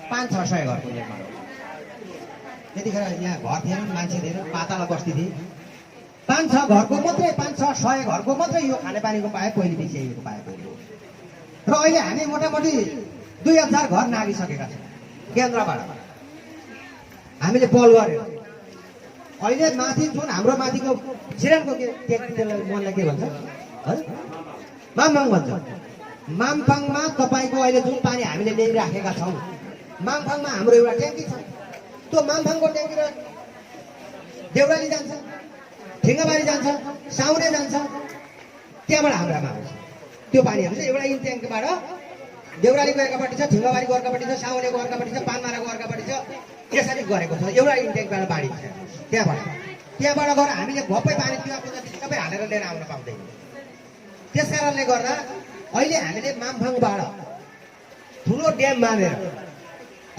S4: 500-600 घरको निर्माण हो। त्यतिखेर यहाँ घर थिएन, मान्छे थिएन, पाताला बस्ती थिए। 5-6 घरको मात्रै 500-600 घरको मात्रै यो खानेपानीको पाइप पहिले बिछ्याइएको पाइप हो। र अहिले हामी मोटामोटी 2000 घर नागिसकेका छौँ केन्द्रबाट हामीले पहल गरेर। अहिले माथि जुन हाम्रो माथिको जिरानको त्यसलाई मनलाई के भन्छ है मामभाङ भन्छ। मामभाङमा तपाईँको अहिले जुन पानी हामीले ल्याइराखेका छौँ, मामभाङमा हाम्रो एउटा ट्याङ्की छ। त्यो मामभाङको ट्याङ्की र देउराली जान्छ, ठेङ्गाबारी जान्छ, साउने जान्छ, त्यहाँबाट हाम्रामा आउँछ त्यो पानीहरू चाहिँ एउटा इनट्याङ्कीबाट देउरालीको एकापट्टि छ, ठेङ्गाबारीको अर्कापट्टि छ, साउनेको अर्कापट्टि छ, पानमाराको अर्कापट्टि छ, यसरी गरेको छ। एउटा इनट्याङ्कबाट बाढी छ त्यहाँबाट गएर हामीले घप्पै पानी पिवाको जति सबै हालेर लिएर आउन पाउँदैन। त्यस कारणले गर्दा अहिले हामीले मामभाङबाट ठुलो ड्याम बाँधेर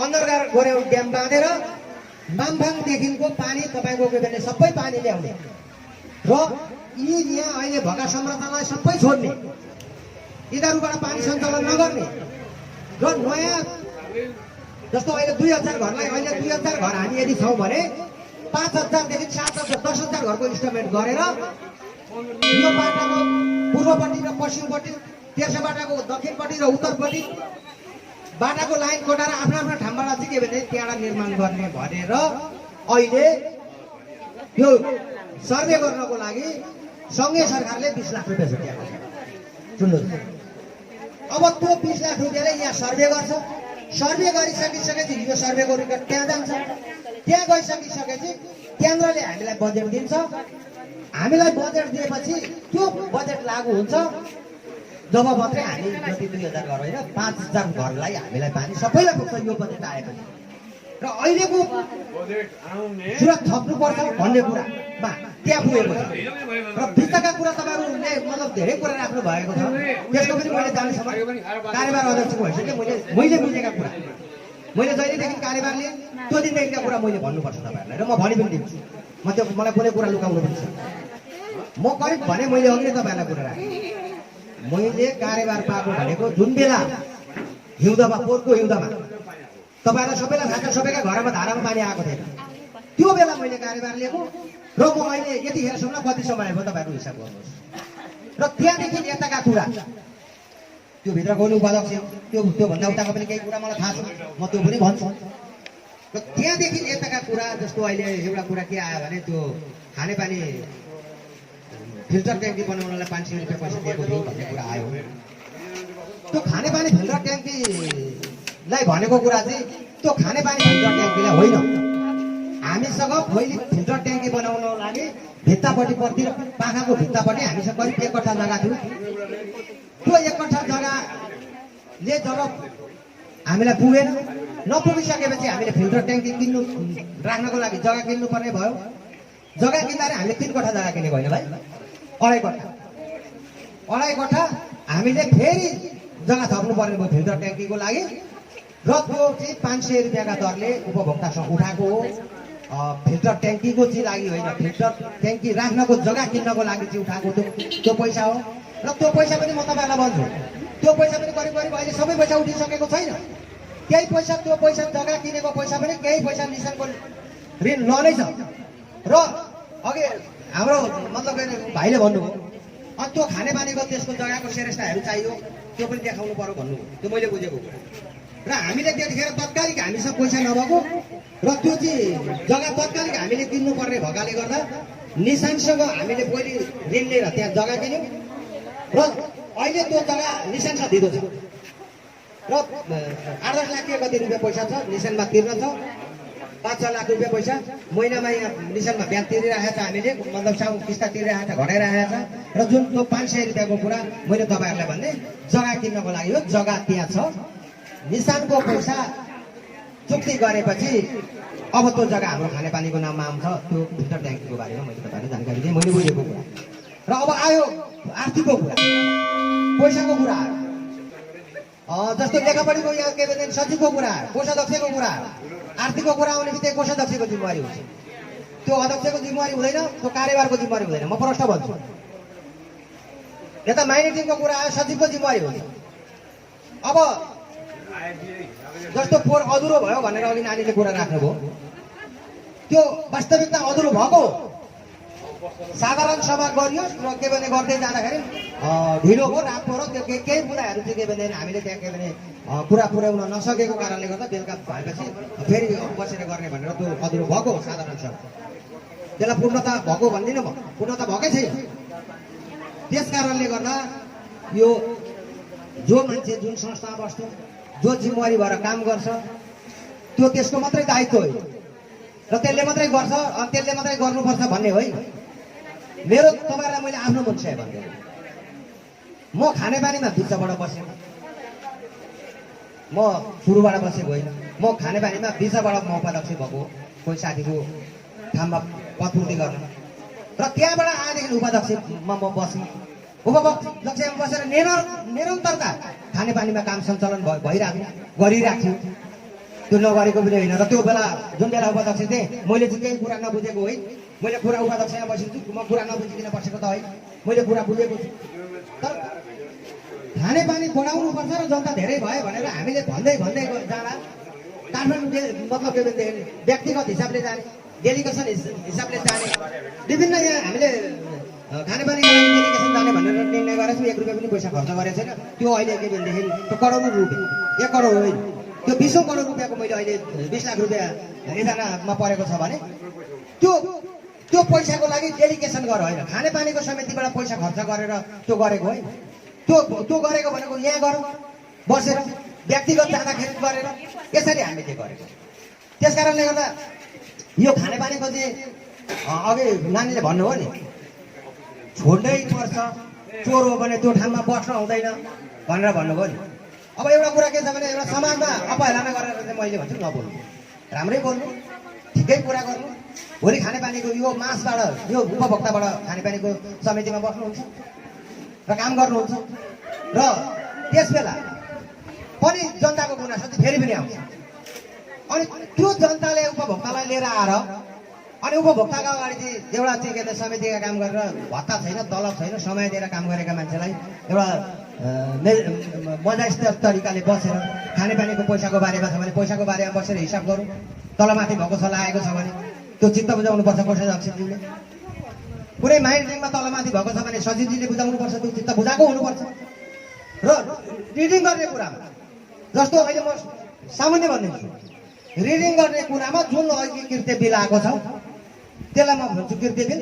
S4: अन्दरगार गऱ्यौँ, ड्याम बाँधेर मामभाङदेखिको पानी तपाईँको के भने सबै पानी ल्याउने र यी यहाँ अहिले भएका संरचनालाई सबै छोड्ने, यिनीहरूबाट पानी सञ्चालन नगर्ने र नयाँ जस्तो अहिले 2000 घरलाई अहिले 2000 घर हामी यदि छौँ भने 5000 देखि 7000 10,000 घरको इन्स्टलमेन्ट गरेर यो बाटाको पूर्वपट्टि र पश्चिमपट्टि, तेर्सो बाटाको दक्षिणपट्टि र उत्तरपट्टि बाटाको लाइन कोटाएर आफ्नो आफ्नो ठाउँबाट चाहिँ के भने त्यहाँबाट निर्माण गर्ने भनेर अहिले त्यो सर्वे गर्नको लागि सङ्घीय सरकारले 20 लाख रुपियाँ छुट्याएको छ। सुन्नुहोस्, अब त्यो 20 लाख रुपियाँले यहाँ सर्वे गर्छ, सर्वे गरिसकिसकेपछि यो सर्वेको रिकर्ड त्यहाँ जान्छ, त्यहाँ गइसकिसकेपछि केन्द्रले हामीलाई बजेट दिन्छ, हामीलाई बजेट दिएपछि त्यो बजेट लागू हुन्छ, जब मात्रै हामी जति 2000 घर होइन 5000 घरलाई हामीलाई पानी सबैलाई पुग्छ यो बजेट आएपछि। र अहिलेको सुरत थप्नुपर्छ भन्ने कुरामा त्यहाँ पुगेको छ। र भित्रका कुरा तपाईँहरूले मतलब धेरै कुरा राख्नु भएको छ, त्यसको पनि मैले जानेसम्म कार्यभार अध्यक्षको हैसियतले मैले बुझेका कुरा, मैले जहिलेदेखि कार्यभार लिएँ त्यो दिनदेखिका कुरा मैले भन्नुपर्छ तपाईँहरूलाई, र म भनि पनि दिन्छु। म त्यो मलाई कुनै कुरा लुकाउनु पनि छैन। म करिब भने मैले अघि नै तपाईँहरूलाई कुरा राखेँ, मैले कार्यभार पाएको भनेको जुन बेला हिउँदमा पोहोरको हिउँदमा तपाईँलाई सबैलाई थाहा छ, सबैका घरमा धारामा पानी आएको थिएन, त्यो बेला मैले कार्यभार लिएको। र म अहिले यतिखेरसम्म कति समय भयो तपाईँहरू हिसाब गर्नुहोस्। र त्यहाँदेखि यताका कुरा त्यो भित्रको पनि उपाध्यक्ष त्योभन्दा उताको पनि केही कुरा मलाई थाहा छ, म त्यो पनि भन्छु। र त्यहाँदेखि यताका कुरा जस्तो अहिले एउटा कुरा के आयो भने त्यो खानेपानी फिल्टर ट्याङ्की बनाउनलाई 500 रुपियाँ पैसा दिएको थियो भन्ने कुरा आयो। त्यो खानेपानी फिल्टर ट्याङ्कीलाई भनेको कुरा चाहिँ त्यो खानेपानी फिल्टर ट्याङ्कीलाई होइन, हामीसँग पहिले फिल्टर ट्याङ्की बनाउनको लागि भित्तापट्टि पाखाको भित्तापट्टि हामीसँग करिब 1 कट्ठा जग्गा थियो। त्यो 1 कट्ठा जग्गाले जब हामीलाई पुगेन, नपुगिसकेपछि हामीले फिल्टर ट्याङ्की किन्नु राख्नको लागि जग्गा किन्नुपर्ने भयो। जग्गा किन्दाखेरि हामीले 3 कट्ठा जग्गा किनेको होइन भाइ, 2.5 कट्ठा। 2.5 कट्ठा हामीले फेरि जग्गा थप्नुपर्ने भयो फिल्टर ट्याङ्कीको लागि, र त्यो चाहिँ 500 रुपियाँका दरले उपभोक्तासँग उठाएको हो। फिल्टर ट्याङ्कीको चाहिँ लागि होइन, फिल्टर ट्याङ्की राख्नको जग्गा किन्नको लागि चाहिँ उठाएको त्यो पैसा हो। र त्यो पैसा पनि म तपाईँहरूलाई भन्छु, त्यो पैसा पनि करिब अहिले सबै पैसा उठिसकेको छैन। केही पैसा त्यो पैसा जग्गा किनेको पैसा पनि केही पैसा निशानको ऋण लनै छ। र अघि हाम्रो मतलब भाइले भन्नुभयो त्यो खानेपानीको त्यसको जग्गाको श्रेष्ठहरू चाहियो, त्यो पनि देखाउनु पर्यो भन्नु, त्यो मैले बुझेको कुरा। र हामीले त्यतिखेर तत्कालिक हामीसँग पैसा नभएको र त्यो चाहिँ जग्गा तत्कालिक हामीले किन्नुपर्ने भएकाले गर्दा निशानसँग हामीले पहिले ऋण लिएर त्यहाँ जग्गा किन्यौँ, र अहिले त्यो जग्गा निशानसँग दिँदो छ। र 8-10 लाख कति रुपियाँ पैसा छ निशानमा तिर्न छ, 5-6 लाख रुपियाँ पैसा महिनामा यहाँ निशानमा ब्याज तिरिरहेको छ, हामीले मतलब साउन किस्ता तिरिरहेको छ, घटाइरहेको छ। र जुन त्यो 500 रुपियाँको कुरा मैले तपाईँहरूलाई भन्ने जग्गा किन्नको लागि हो, जग्गा त्यहाँ छ, निशानको पैसा चुक्ति गरेपछि अब त्यो जग्गा हाम्रो खानेपानीको नाममा आउँछ। त्यो फिल्टर ट्याङ्कीको बारेमा मैले तपाईँलाई जानकारी दिएँ, मैले बुझेको कुरा। र अब आयो आर्थिकको कुरा, पैसाको कुरा, जस्तो लेखापढीको या के भन्छ सचिवको कुरा, कोषाध्यक्षको कुरा, आर्थिकको कुरा आउने बित्तिकै कोषाध्यक्षको जिम्मेवारी हुन्छ, त्यो अध्यक्षको जिम्मेवारी हुँदैन, त्यो कार्यभारको जिम्मेवारी हुँदैन। म प्रश्न भन्छु, यता माइनेटिङको कुरा आयो, सचिवको जिम्मेवारी हुन्छ। अब जस्तो पोहोर अधुरो भयो भनेर अघि नानीले कुरा राख्नुभयो, त्यो वास्तविकता अधुरो भएको साधारण सभा गरियो र के भने गर्दै जाँदाखेरि ढिलो भयो, रात पऱ्यो, त्यो केही कुराहरू चाहिँ के भने हामीले त्यहाँ के भने कुरा पुर्याउन नसकेको कारणले गर्दा बेलुका भएपछि फेरि बसेर गर्ने भनेर त्यो अधुरो भएको साधारण सभा, त्यसलाई पूर्णता भएको भन्दिनँ म, पूर्णता भएकै छैन। त्यस कारणले गर्दा यो जो मान्छे जुन संस्थामा बस्छ, जो जिम्मेवारी भएर काम गर्छ, त्यो त्यसको मात्रै दायित्व हो र त्यसले मात्रै गर्छ, अनि त्यसले मात्रै गर्नुपर्छ भन्ने होइन। मेरो तपाईँहरूलाई मैले आफ्नो परिचय भन्दै, म खानेपानीमा बिचबाट बसेँ, म सुरुबाट बसेको होइन, म खानेपानीमा बिचबाट म उपाध्यक्ष भएको, कोही साथीको ठाउँमा पदपूर्ति गर्न, र त्यहाँबाट आएदेखि उपाध्यक्षमा म बसेँ। उपाध्यक्षमा बसेर निरन्तरता खानेपानीमा काम सञ्चालन गरिरहेको थियो, त्यो नगरेको पनि होइन। र त्यो बेला जुन बेला उपाध्यक्ष थिएँ मैले चाहिँ केही कुरा नबुझेको होइन, मैले कुरा उपाध्यक्षमा बसेको छु, म कुरा नबुझिकन बसेको त होइन, मैले कुरा बुझेको छु। तर खानेपानी बढाउनु पर्छ र जनता धेरै भयो भनेर हामीले भन्दै जाँदा काठमाडौँ मतलब के भने व्यक्तिगत हिसाबले जाने, डेलिगेसन हिसाबले जाने, विभिन्न यहाँ हामीले खानेपानीको लागि डेलिगेसन जाने भनेर निर्णय गरेको छु। 1 रुपियाँ पनि पैसा खर्च गरेको छैन। त्यो अहिले के भनेदेखि त्यो करोडौँ रुपियाँ, 1 करोड होइन, त्यो 20 करोड रुपियाँको मैले अहिले 20 लाख रुपियाँ एजनामा परेको छ भने त्यो त्यो पैसाको लागि डेडिकेसन गर होइन, खानेपानीको समितिबाट पैसा खर्च गरेर त्यो गरेको होइन। त्यो गरेको भनेको यहाँ गर बसेर व्यक्तिगत जाँदाखेरि गरेर यसरी हामीले गरेको। त्यस कारणले गर्दा यो खानेपानीको चाहिँ अघि नानीले भन्नुभयो नि, छोड्नै पर्छ, चोर हो भने त्यो ठाउँमा बस्न हुँदैन भनेर भन्नुभयो नि। अब एउटा कुरा के छ भने एउटा समाजमा अपहेलना गरेर चाहिँ मैले भन्छु नबोल्नु, राम्रै बोल्नु, ठिकै कुरा गर्नु। भोलि खानेपानीको यो मासबाट यो उपभोक्ताबाट खानेपानीको समितिमा बस्नुहुन्छ र काम गर्नुहुन्छ र त्यस बेला पनि जनताको गुनासो चाहिँ फेरि पनि आउँछ। अनि त्यो जनताले उपभोक्तालाई लिएर आएर अनि उपभोक्ताको अगाडि चाहिँ एउटा चाहिँ के अरे समितिका काम गरेर भत्ता छैन, तलब छैन, समय दिएर काम गरेका मान्छेलाई एउटा मजास्तर तरिकाले बसेर खानेपानीको पैसाको बारेमा छ भने पैसाको बारेमा बसेर हिसाब गरौँ। तलमाथि भएको छ लागेको छ भने त्यो चित्त बुझाउनुपर्छ कोषाध्यक्ष अक्षरज्यूले। कुनै माइन्डिङमा तलमाथि भएको छ भने सचिवजीले बुझाउनुपर्छ, त्यो चित्त बुझाएको हुनुपर्छ। र रिडिङ गर्ने कुरामा जस्तो अहिले म सामान्य भनिदिन्छु, रिडिङ गर्ने कुरामा जुन अघि कृत्य बिल आएको छ त्यसलाई म भन्छु कृत्य बिल।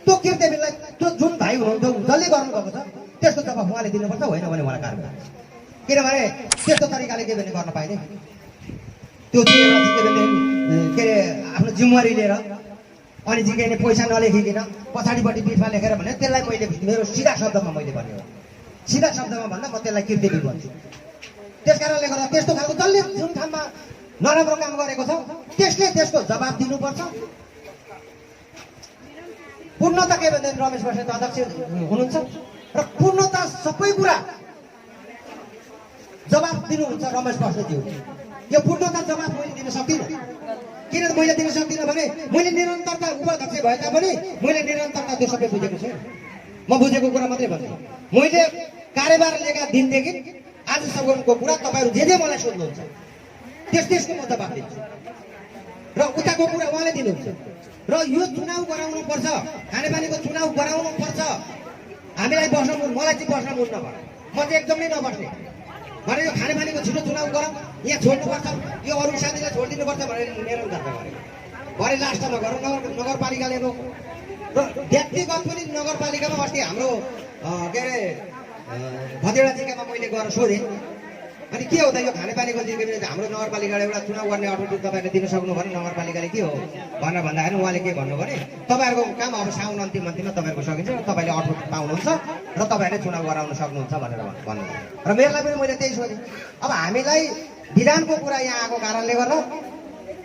S4: त्यो कृत्य बिललाई त्यो जुन भाइ हुनुहुन्छ जसले गर्नुभएको छ त्यसको जवाफ उहाँले दिनुपर्छ, होइन भने उहाँलाई कारबाही। किनभने त्यस्तो तरिकाले के भने गर्न पाइने, त्यो चाहिँ एउटा के भने के अरे आफ्नो जिम्मेवारी लिएर अनि जिम्मेवारी पैसा नलेखिकन पछाडिपट्टि बिचमा लेखेर भने त्यसलाई मैले मेरो सिधा शब्दमा मैले भने हो, सिधा शब्दमा भन्दा म त्यसलाई कृत्य बिल भन्छु। त्यस कारणले गर्दा त्यस्तो खालको जसले जुन ठाउँमा नराम्रो काम गरेको छ त्यसले त्यसको जवाब दिनुपर्छ। पूर्णता के भन्दैन रमेश बस्नेत अध्यक्ष हुनुहुन्छ र पूर्णता सबै कुरा जवाब दिनुहुन्छ रमेश बस्नेतज्यू। यो पूर्णता जवाब मैले दिन सक्दिनँ। किन मैले दिन सक्दिनँ भने मैले निरन्तरता उपाध्यक्ष भए तापनि मैले निरन्तरता त्यो सबै बुझेको छु। म बुझेको कुरा मात्रै भन्छु। मैले कार्यभार लिएका दिनदेखि आजसम्मको कुरा तपाईँहरू जे मलाई सोध्नुहुन्छ त्यसको म जवाब दिन्छु र उताको कुरा उहाँले दिनुहुन्छ। र यो चुनाव गराउनु पर्छ, खानेपानीको चुनाव गराउनु पर्छ, हामीलाई बस्न मलाई चाहिँ बस्न मन नभएर म चाहिँ एकदमै नबस्ने भने यो खानेपानीको छिटो चुनाव गरौँ, यहाँ छोड्नुपर्छ, यो अरू साथीलाई छोडिदिनुपर्छ भनेर निरन्तरता गरेँ। भरे लास्टमा गरौँ नगरपालिकाले रोक्यो र व्यक्तिगत पनि नगरपालिकामा अस्ति हाम्रो के अरे भदेडा जिल्लामा मैले गएर सोधेँ, अनि के हो त यो खानेपानीको जिल्ला हाम्रो नगरपालिकाले एउटा चुनाव गर्ने अथोरिटी तपाईँले दिन सक्नु भने नगरपालिकाले के हो भनेर भन्दाखेरि उहाँले के भन्नु भने तपाईँहरूको काम अब साउन अन्तिममा तपाईँहरूको सकिन्छ र तपाईँले अथोरिटी पाउनुहुन्छ र तपाईँहरूले चुनाव गराउन सक्नुहुन्छ भनेर भन्नु। र मेरोलाई पनि मैले त्यही सोधेँ। अब हामीलाई विधानको कुरा यहाँ आएको कारणले गर्दा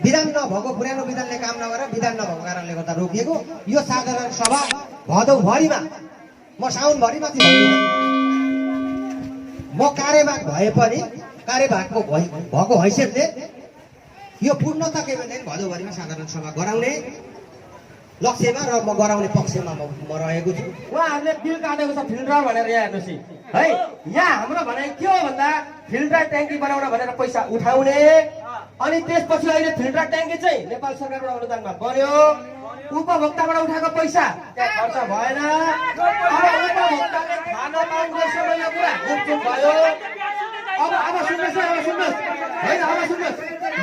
S4: विधान नभएको पुरानो विधानले काम नगरेर विधान नभएको कारणले गर्दा रोकिएको यो साधारण सभा भदौभरिमा म साउनभरिमा चाहिँ भन्दिनँ। म कार्यभाग भए पनि कार्यभागको भएको हैसियतले यो पूर्णता के भने भदौभरिमा साधारण सभा गराउने लक्ष्यमा र म गराउने पक्षमा म रहेको छु।
S3: उहाँहरूले बिल काटेको छ फिल्टर भनेर यहाँ हेर्नुहोस् है। यहाँ हाम्रो भनाइ के हो भन्दा फिल्टर ट्याङ्की बनाउन भनेर पैसा उठाउने अनि त्यसपछि अहिले फिल्टर ट्याङ्की चाहिँ नेपाल सरकारबाट अनुदानमा बन्यो, उपभोक्ताबाट उठाएको पैसा त्यहाँ खर्च भएन। अब उपभोक्ताले खान पाउँदैसम्म यो कुरा गुपचुप भयो। अब सुन्नुहोस् होइन, अब सुन्नुहोस्,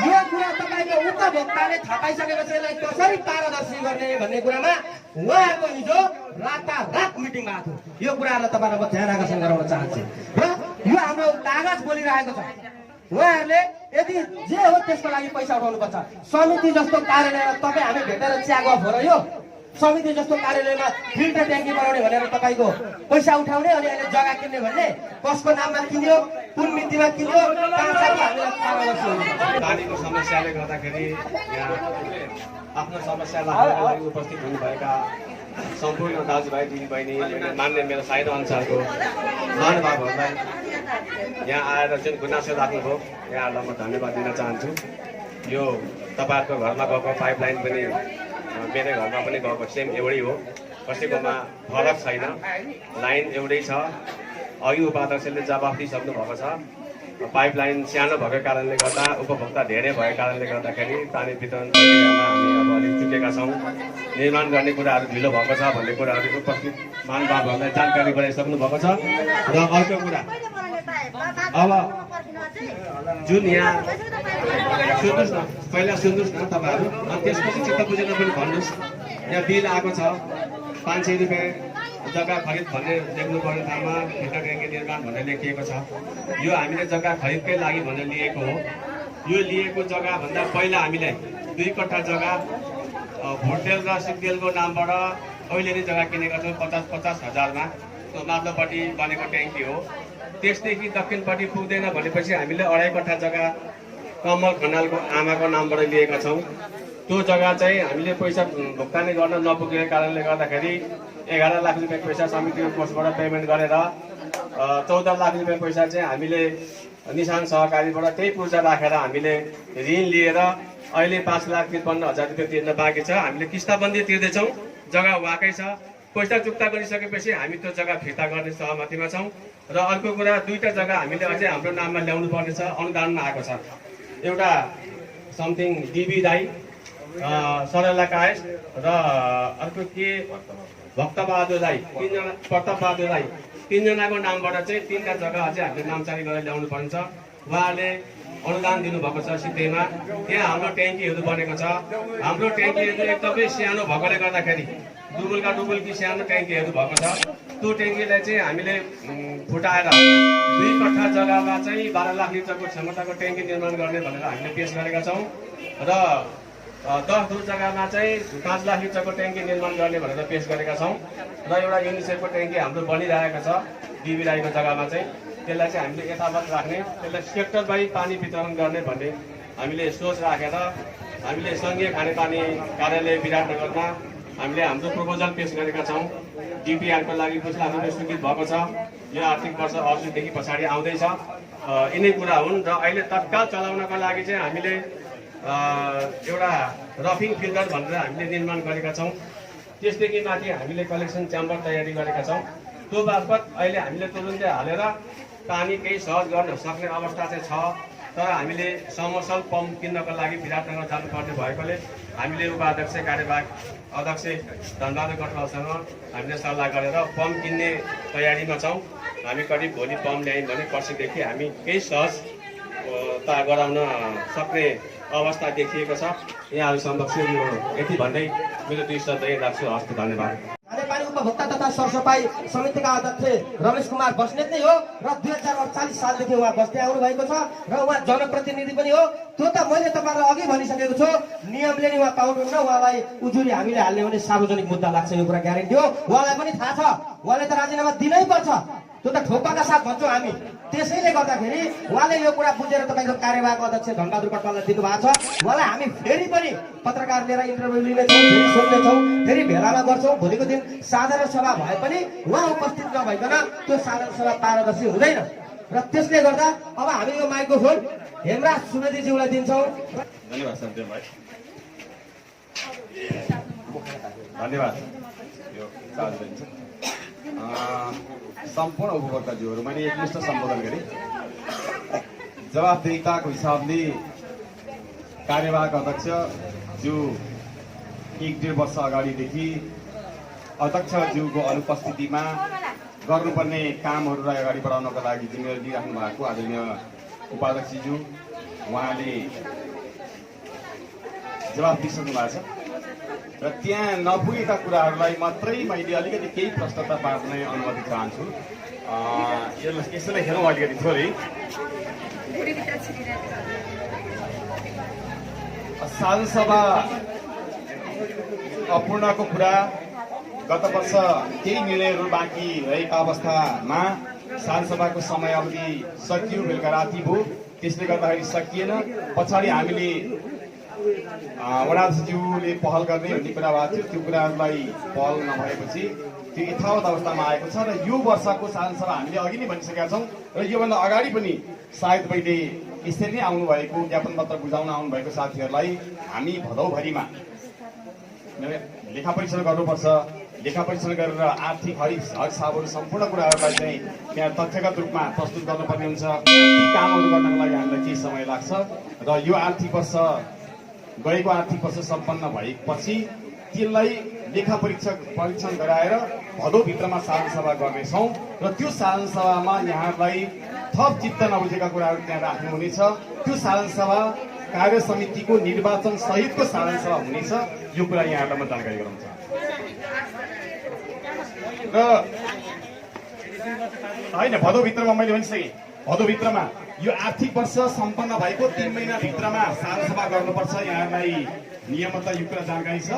S3: यो कुरा तपाईँको उपभोक्ताले थाहा पाइसकेपछि यसलाई कसरी पारदर्शी गर्ने भन्ने कुरामा उहाँहरूको हिजो रातारात मिटिङ भएको थियो। यो कुराहरूलाई तपाईँलाई म ध्यान आकर्षण गराउन चाहन्छु र यो हाम्रो कागज बोलिरहेको छ। उहाँहरूले यदि जे हो त्यसको लागि पैसा उठाउनुपर्छ। समिति जस्तो कार्यालयमा तपाईँ हामी भेटेर चिया गफ हो र यो समिति जस्तो कार्यालयमा फिल्टर ट्याङ्की बनाउने भनेर तपाईँको पैसा उठाउने अनि अहिले जग्गा किन्ने भन्ने कसको नाममा किन्यो, कुन मितिमा किन्यो,
S5: पानीको समस्याले गर्दाखेरि यहाँ आफ्नो समस्या राख्नको लागि उपस्थित हुनुभएका सम्पूर्ण दाजुभाइ दिदीबहिनी मान्ने मेरो साइड अनुसारको महानुभावहरूलाई यहाँ आएर जुन गुनासो राख्नुभयो यहाँहरूलाई म धन्यवाद दिन चाहन्छु। यो तपाईँहरूको घरमा गएको पाइपलाइन पनि मेरो घरमा पनि गएको सेम एउटै हो, कसैकोमा फरक छैन, लाइन एउटै छ। अघि उपाध्यक्षले जवाफ दिइसक्नु भएको छ। पाइपलाइन सानो भएको कारणले गर्दा उपभोक्ता धेरै भएको कारणले गर्दाखेरि पानी वितरण प्रक्रियामा हामी अब अलिक चुकेका छौँ। निर्माण गर्ने कुराहरू ढिलो भएको छ भन्ने कुराहरू उपस्थित महानुभावहरूलाई जानकारी गराइसक्नु भएको छ। र अर्को कुरा अब जुन यहाँ सुन्नुहोस् न, पहिला सुन्नुहोस् न तपाईँहरू, अनि त्यसपछि चित्त बुझेर पनि भन्नुहोस्। यहाँ बिल आएको छ 500 रुपियाँ जग्गा खरिद भन्ने लेख्नु पर्ने ठाउँमा फिल्टर ट्याङ्की निर्माण भनेर लेखिएको छ। यो हामीले जग्गा खरिदकै लागि भनेर लिएको हो। यो लिएको जग्गाभन्दा पहिला हामीलाई 2 कट्ठा जग्गा भोटेल र सिक्देलको नामबाट अहिले नै जग्गा किनेका छौँ 50-50 हजारमा। माथिल्लोपट्टि बनेको ट्याङ्की हो। त्यसदेखि दक्षिणपट्टि पुग्दैन भनेपछि हामीले 2.5 कट्ठा जग्गा कमल खनालको आमाको नामबाट लिएका छौँ। त्यो जग्गा चाहिँ हामीले पैसा भुक्तानी गर्न नपुगेको कारणले गर्दाखेरि 11 लाख रुपियाँ पैसा समितिको कोषबाट पेमेन्ट गरेर 14 लाख रुपियाँ पैसा चाहिँ हामीले निशान सहकारीबाट त्यही पूर्जा राखेर हामीले ऋण लिएर अहिले 5,53,000 रुपियाँ तिर्न बाँकी छ। हामीले किस्ताबन्दी तिर्दैछौँ। जग्गा उहाँकै छ। पैसा चुक्ता गरिसकेपछि हामी त्यो जग्गा फिर्ता गर्ने सहमतिमा छौँ। र अर्को कुरा 2टा जग्गा हामीले अझै हाम्रो नाममा ल्याउनु पर्ने छ, अनुदानमा आएको छ। एउटा समथिङ डिबी राई, सरला कायस र अर्को के भक्तबहादुर राई, 3जना प्रतापबहादुर राई, 3जनाको नामबाट चाहिँ 3टा जग्गा अझै हामीले नामचारी गरेर ल्याउनु पर्छ। उहाँले अनुदान दिनुभएको छ सिद्धेमा। त्यहाँ हाम्रो ट्याङ्कीहरू बनेको छ। हाम्रो ट्याङ्कीहरू एकदमै सानो भएकोले गर्दाखेरि डुबुलका डुबुलकी सानो ट्याङ्कीहरू भएको छ। त्यो ट्याङ्कीलाई चाहिँ हामीले फुटाएर 2 कट्ठा जग्गामा चाहिँ 12 लाख लिटरको क्षमताको ट्याङ्की निर्माण गर्ने भनेर हामीले पेश गरेका छौँ। र 10 दूर जग्गामा चाहिँ 5 लाख लिटरको ट्याङ्की निर्माण गर्ने भनेर पेश गरेका छौँ। र एउटा युनिसेफको ट्याङ्की हाम्रो बनिरहेको छ डिबी राईको जग्गामा चाहिँ। त्यसलाई चाहिँ हामीले यथावत राख्ने, त्यसलाई सेक्टर बाई पानी वितरण गर्ने भन्ने हामीले सोच राखेर हामीले सङ्घीय खानेपानी कार्यालय विराटनगरमा हामीले हाम्रो प्रपोजल पेश गरेका छौँ। डिपिआरको लागि 5 लाख रुपियाँ स्वीकृत भएको छ। यो आर्थिक वर्ष अवधिदेखि पछाडि आउँदैछ। यिनै कुरा हुन्। र अहिले तत्काल चलाउनको लागि चाहिँ हामीले एउटा रफिङ फिल्टर भनेर हामीले निर्माण गरेका छौँ। त्यसदेखि माथि हामीले कलेक्सन च्याम्बर तयारी गरेका छौँ। त्यो बापत अहिले हामीले तुरुन्तै हालेर पानी केही सहज गर्न सक्ने अवस्था चाहिँ छ। तर हामीले समर्सल पम्प किन्नको लागि विराटनगर जानुपर्ने भएकोले हामीले उपाध्यक्ष कार्यवाहक अध्यक्ष धनबहादुर कटवालसँग हामीले सल्लाह गरेर पम्प किन्ने तयारीमा छौँ। हामी करिब भोलि पम्प ल्यायौँ भने पर्सिदेखि हामी केही सहजता गराउन सक्ने अवस्था देखिएको छ। यहाँहरू समक्ष यो यति भन्दै मेरो 2 शब्द यही राख्छु। हस्त धन्यवाद।
S3: खानेपानी उपभोक्ता तथा सरसफाई समितिका अध्यक्ष रमेश कुमार बस्नेत नै हो र 2048 सालदेखि उहाँ बस्दै आउनु भएको छ र उहाँ जनप्रतिनिधि पनि हो। त्यो त मैले तपाईँलाई अघि भनिसकेको छु। नियमले नै उहाँ पाउनुहुन्न। उहाँलाई उजुरी हामीले हाल्ने भने सार्वजनिक मुद्दा लाग्छ, यो कुरा ग्यारेन्टी हो। उहाँलाई पनि थाहा छ। उहाँले त राजीनामा दिनै पर्छ। त्यो त ठोक्पाका साथ भन्छौँ हामी। त्यसैले गर्दाखेरि उहाँले यो कुरा बुझेर तपाईँको कार्यवाहक अध्यक्ष धनबहादुर कटवाललाई दिनुभएको छ। उहाँलाई हामी फेरि पनि पत्रकार लिएर इन्टरभ्यू लिनेछौँ, फेरि सोध्नेछौँ, फेरि भेलामा गर्छौँ। भोलिको दिन साधारण सभा भए पनि उहाँ उपस्थित नभइकन त्यो साधारण सभा पारदर्शी हुँदैन। र त्यसले गर्दा अब हामी यो माइक्रोफोन हेमराज सुवेदीज्यूलाई दिन्छौँ।
S1: धन्यवाद सर भाइ। धन्यवाद। यो सम्पूर्ण उपभोक्ताज्यूहरू मैले एकमुष्ट सम्बोधन गरेँ। जवाफदेहिताको हिसाबले कार्यवाहक अध्यक्ष जो 1-1.5 वर्ष अगाडिदेखि अध्यक्षज्यूको अनुपस्थितिमा गर्नुपर्ने कामहरूलाई अगाडि बढाउनको लागि जिम्मेवारी लिइराख्नु भएको आदरणीय उपाध्यक्षज्यू उहाँले जवाफ दिइसक्नु भएको छ। र त्यहाँ नपुगेका कुराहरूलाई मात्रै मैले अलिकति केही प्रश्नता पार्ने अनुमति चाहन्छु। यसलाई हेरौँ अलिकति थोरै। साधारण सभा अपूर्णको कुरा, गत वर्ष केही निर्णयहरू बाँकी रहेका अवस्थामा साधारण सभाको समयावधि सकियो, बेलुका राति भयो। त्यसले गर्दाखेरि सकिएन। पछाडि हामीले वडाध्यक्षज्यूले पहल गर्ने भन्ने कुरा भएको थियो। त्यो कुराहरूलाई पहल नभएपछि त्यो यथावत अवस्थामा आएको छ। र यो वर्षको साधारण सभा हामीले अघि नै भनिसकेका छौँ। र योभन्दा अगाडि पनि सायद मैले यसरी नै आउनुभएको ज्ञापन पत्र बुझाउन आउनुभएको साथीहरूलाई हामी भदौभरिमा लेखा परीक्षण गर्नुपर्छ। लेखा परीक्षण गरेर आर्थिक हकसाबहरू सम्पूर्ण कुराहरूलाई चाहिँ त्यहाँ तथ्यगत रूपमा प्रस्तुत गर्नुपर्ने हुन्छ। ती कामहरू गर्नको लागि हामीलाई केही समय लाग्छ। र यो गएको आर्थिक वर्ष सम्पन्न भएपछि त्यसलाई लेखा परीक्षण गराएर भदौभित्रमा साधारण सभा गर्नेछौँ। र त्यो साधारण सभामा यहाँहरूलाई थप चित्त नबुझेका कुराहरू त्यहाँ राख्नुहुनेछ। त्यो साधारण सभा कार्य समितिको निर्वाचन सहितको साधारण सभा हुनेछ, यो कुरा यहाँहरूलाई म जानकारी गराउन चाहन्छु। र होइन, भदौभित्रमा मैले भनिसकेँ, भदौभित्रमा यो आर्थिक वर्ष सम्पन्न भएको 3 महिनाभित्रमा साधारण सभा गर्नुपर्छ। यहाँहरूलाई नियमतः यो कुरा जानकारी छ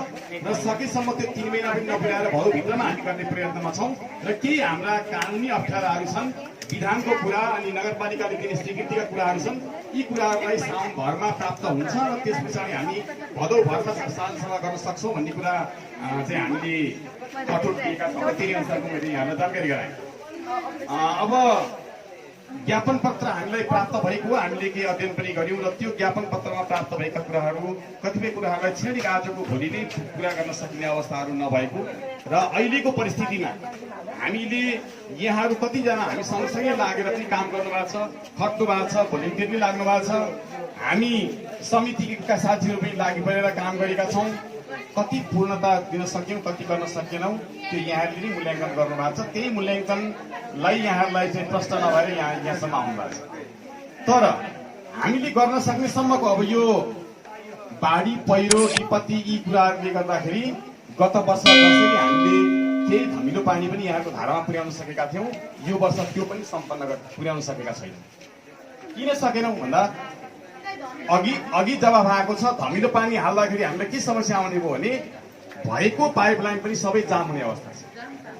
S1: र सकेसम्म त्यो 3 महिना पनि नपुर्याएर भदौभित्रमा हामी गर्ने प्रयत्नमा छौँ। र केही हाम्रा कानुनी अप्ठ्याराहरू छन्, विधानको कुरा अनि नगरपालिकाले दिने स्वीकृतिका कुराहरू छन्, यी कुराहरूलाई साउन भरमा प्राप्त हुन्छ र त्यस पछाडि हामी भदौभरमा साधारण सभा गर्न सक्छौँ भन्ने कुरा चाहिँ हामीले कठोर दिएका छौँ। त्यही अनुसारको मैले यहाँलाई जानकारी गराएँ। अब ज्ञापन पत्र हामीलाई प्राप्त भएको, हामीले केही अध्ययन पनि गऱ्यौँ र त्यो ज्ञापन पत्रमा प्राप्त भएका कुराहरू कतिपय कुराहरूलाई छिमेकी आजको भोलि नै पुरा गर्न सकिने अवस्थाहरू नभएको र अहिलेको परिस्थितिमा हामीले यहाँहरू कतिजना हामी सँगसँगै लागेर चाहिँ काम गर्नुभएको छ, खट्नु भएको छ, भोलिन्टियर पनि लाग्नु भएको छ। हामी समितिका साथीहरू पनि लागि परेर काम गरेका छौँ। कति पूर्णता दिन सक्यौँ, कति गर्न सकेनौँ, त्यो यहाँहरूले नै मूल्याङ्कन गर्नुभएको छ। त्यही मूल्याङ्कनलाई यहाँहरूलाई चाहिँ प्रश्न नभएर यहाँसम्म आउनु भएको छ। तर हामीले गर्न सक्ने सम्मको अब यो बाढी, पहिरो, विपत्ति यी कुराहरूले गर्दाखेरि गत वर्ष जसरी हामीले केही धमिलो पानी पनि यहाँको धारामा पुर्याउन सकेका थियौँ, यो वर्ष त्यो पनि सम्पन्न पुर्याउन सकेका छैनौँ। किन सकेनौँ भन्दा अघि जवाफ आएको छ, धमिलो पानी हाल्दाखेरि हामीलाई के समस्या आउने भयो भने भएको पाइपलाइन पनि सबै जाम हुने अवस्था छ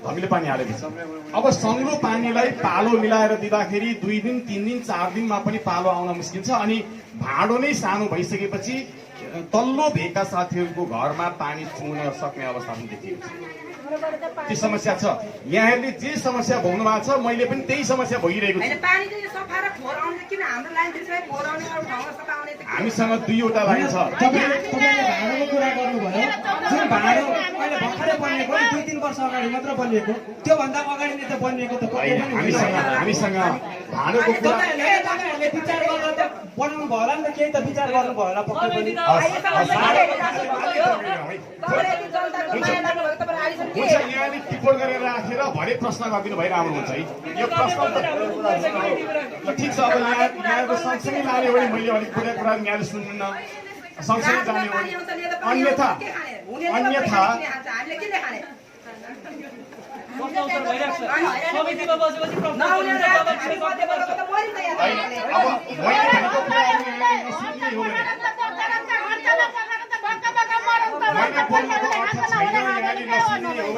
S1: धमिलो पानी हालेपछि। अब सङ्लो पानीलाई पालो मिलाएर दिँदाखेरि 2 दिन, 3 दिन, 4 दिनमा पनि पालो आउन मुस्किल छ। अनि भाँडो नै सानो भइसकेपछि तल्लो भेगका साथीहरूको घरमा पानी छुन सक्ने अवस्था पनि देखिएको छ। त्यो समस्या छ। यहाँहरूले जे समस्या भोग्नु भएको छ, मैले पनि त्यही समस्या भोगिरहेको छु। हामीसँग 2वटा लाइन छ।
S2: तपाईँले भाँडोको कुरा गर्नुभयो, जुन भाँडो अहिले भर्खरै बनिएको, 2-3 वर्ष अगाडि मात्र बनिएको, त्योभन्दा अगाडि नै त बनिएको त
S1: हामीसँग भाँडोको कुरा
S2: तपाईँहरूले विचार गरेर त बनाउनु भयो होला नि त, केही त विचार गर्नुभयो होला पक्कै पनि।
S1: हुन्छ, यहाँले टिप्पण गरेर राखेर भरे प्रश्न गरिदिनु भएर राम्रो हुन्छ है। यो प्रश्न ठिक छ। अब यहाँको सँगसँगै लाने हो भने मैले अलिक कुरा यहाँले सुन्नुहुन्न, सँगसँगै जाने हो भने अन्यथा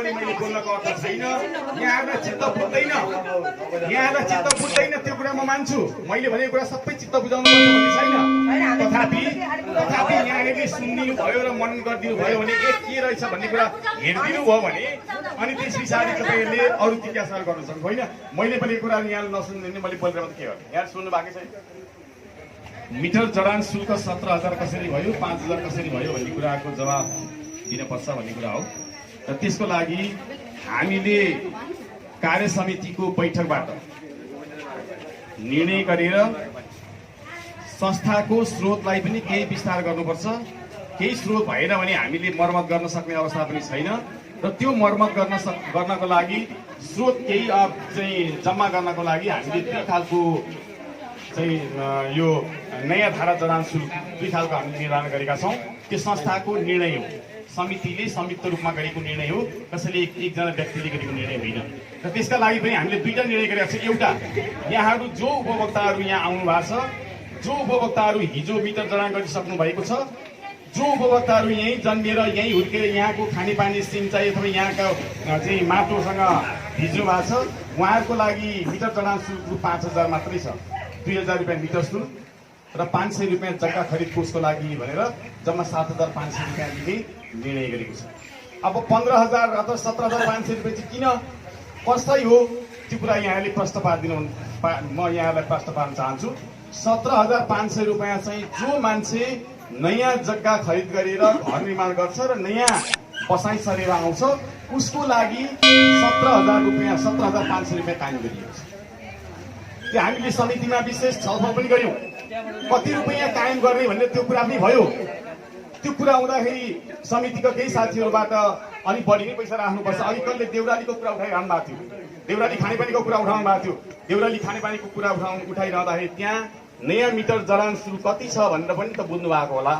S1: मैले बोल्नको अर्थ छैन। यहाँलाई चित्त बुझ्दैन, त्यो कुरा म मान्छु। मैले भनेको कुरा सबै चित्त बुझाउनु पर्छ भन्ने छैन। तथापि यहाँले सुनिदिनु भयो र मन गरिदिनु भयो भने के रहेछ भन्ने कुरा हेरिदिनु भयो भने अनि त्यस पछाडि तपाईँहरूले अरू जिज्ञासाहरू गर्नु सक्नु होइन। मैले पनि कुरा यहाँले नसुनिदिने मैले बोलेर के गर्ने, यहाँ सुन्नु भएको छैन। मिटर जडान शुल्क 17,000 कसरी भयो, 5,000 कसरी भयो भन्ने कुराको जवाब दिनुपर्छ भन्ने कुरा हो। र त्यसको लागि हामीले कार्य समितिको बैठकबाट निर्णय गरेर संस्थाको स्रोतलाई पनि केही विस्तार गर्नुपर्छ। केही स्रोत भएन भने हामीले मर्मत गर्न सक्ने अवस्था पनि छैन। र त्यो मर्मत गर्नको लागि स्रोत केही चाहिँ जम्मा गर्नको लागि हामीले 2 खालको चाहिँ यो नयाँ धारा जडान शुल्क 2 खालको हामीले निर्धारण गरेका छौँ। त्यो संस्थाको निर्णय हो, समितिले संयुक्त रूपमा गरेको निर्णय हो, कसैले एकजना व्यक्तिले गरेको निर्णय होइन। र त्यसका लागि पनि हामीले 2टा निर्णय गरेका छौँ। एउटा, यहाँहरू जो उपभोक्ताहरू यहाँ आउनु भएको छ, जो उपभोक्ताहरू हिजो मिटर जडान गरिसक्नु भएको छ, जो उपभोक्ताहरू यहीँ जन्मिएर यहीँ हुर्केर यहाँको खानेपानी सिँचाइ अथवा यहाँको चाहिँ माटोसँग भिज्नु भएको छ, उहाँहरूको लागि मिटर जडान शुल्क 5,000 मात्रै छ। 2,000 रुपियाँ मिटर शुल्क र 500 रुपियाँ जग्गा खरिद कोषको लागि भनेर जम्मा 7,500 रुपियाँ दिने निर्णय गरेको छ। अब 15,000 अथवा 17,500 रुपियाँ चाहिँ किन कसै हो, त्यो कुरा यहाँले प्रश्न पारिदिनु, म यहाँलाई प्रश्न पार्न चाहन्छु। 17,500 रुपियाँ चाहिँ जो मान्छे नयाँ जग्गा खरिद गरेर घर निर्माण गर्छ र नयाँ बसाइ सरेर आउँछ, उसको लागि 17,500 रुपियाँ कायम गरिएको छ। त्यो हामीले समितिमा विशेष छलफल पनि गऱ्यौँ। कति रुपियाँ कायम गर्ने भन्ने त्यो कुरा पनि भयो। त्यो कुरा हुँदाखेरि समितिका केही साथीहरूबाट अलिक बढी नै पैसा राख्नुपर्छ। अलिक कसले देउरालीको कुरा उठाइरहनु भएको थियो, देउराली खानेपानीको कुरा उठाउनु भएको थियो। देउराली खानेपानीको कुरा उठाइरहँदाखेरि त्यहाँ नयाँ मिटर जडान शुल्क कति छ भनेर पनि त बुझ्नु भएको होला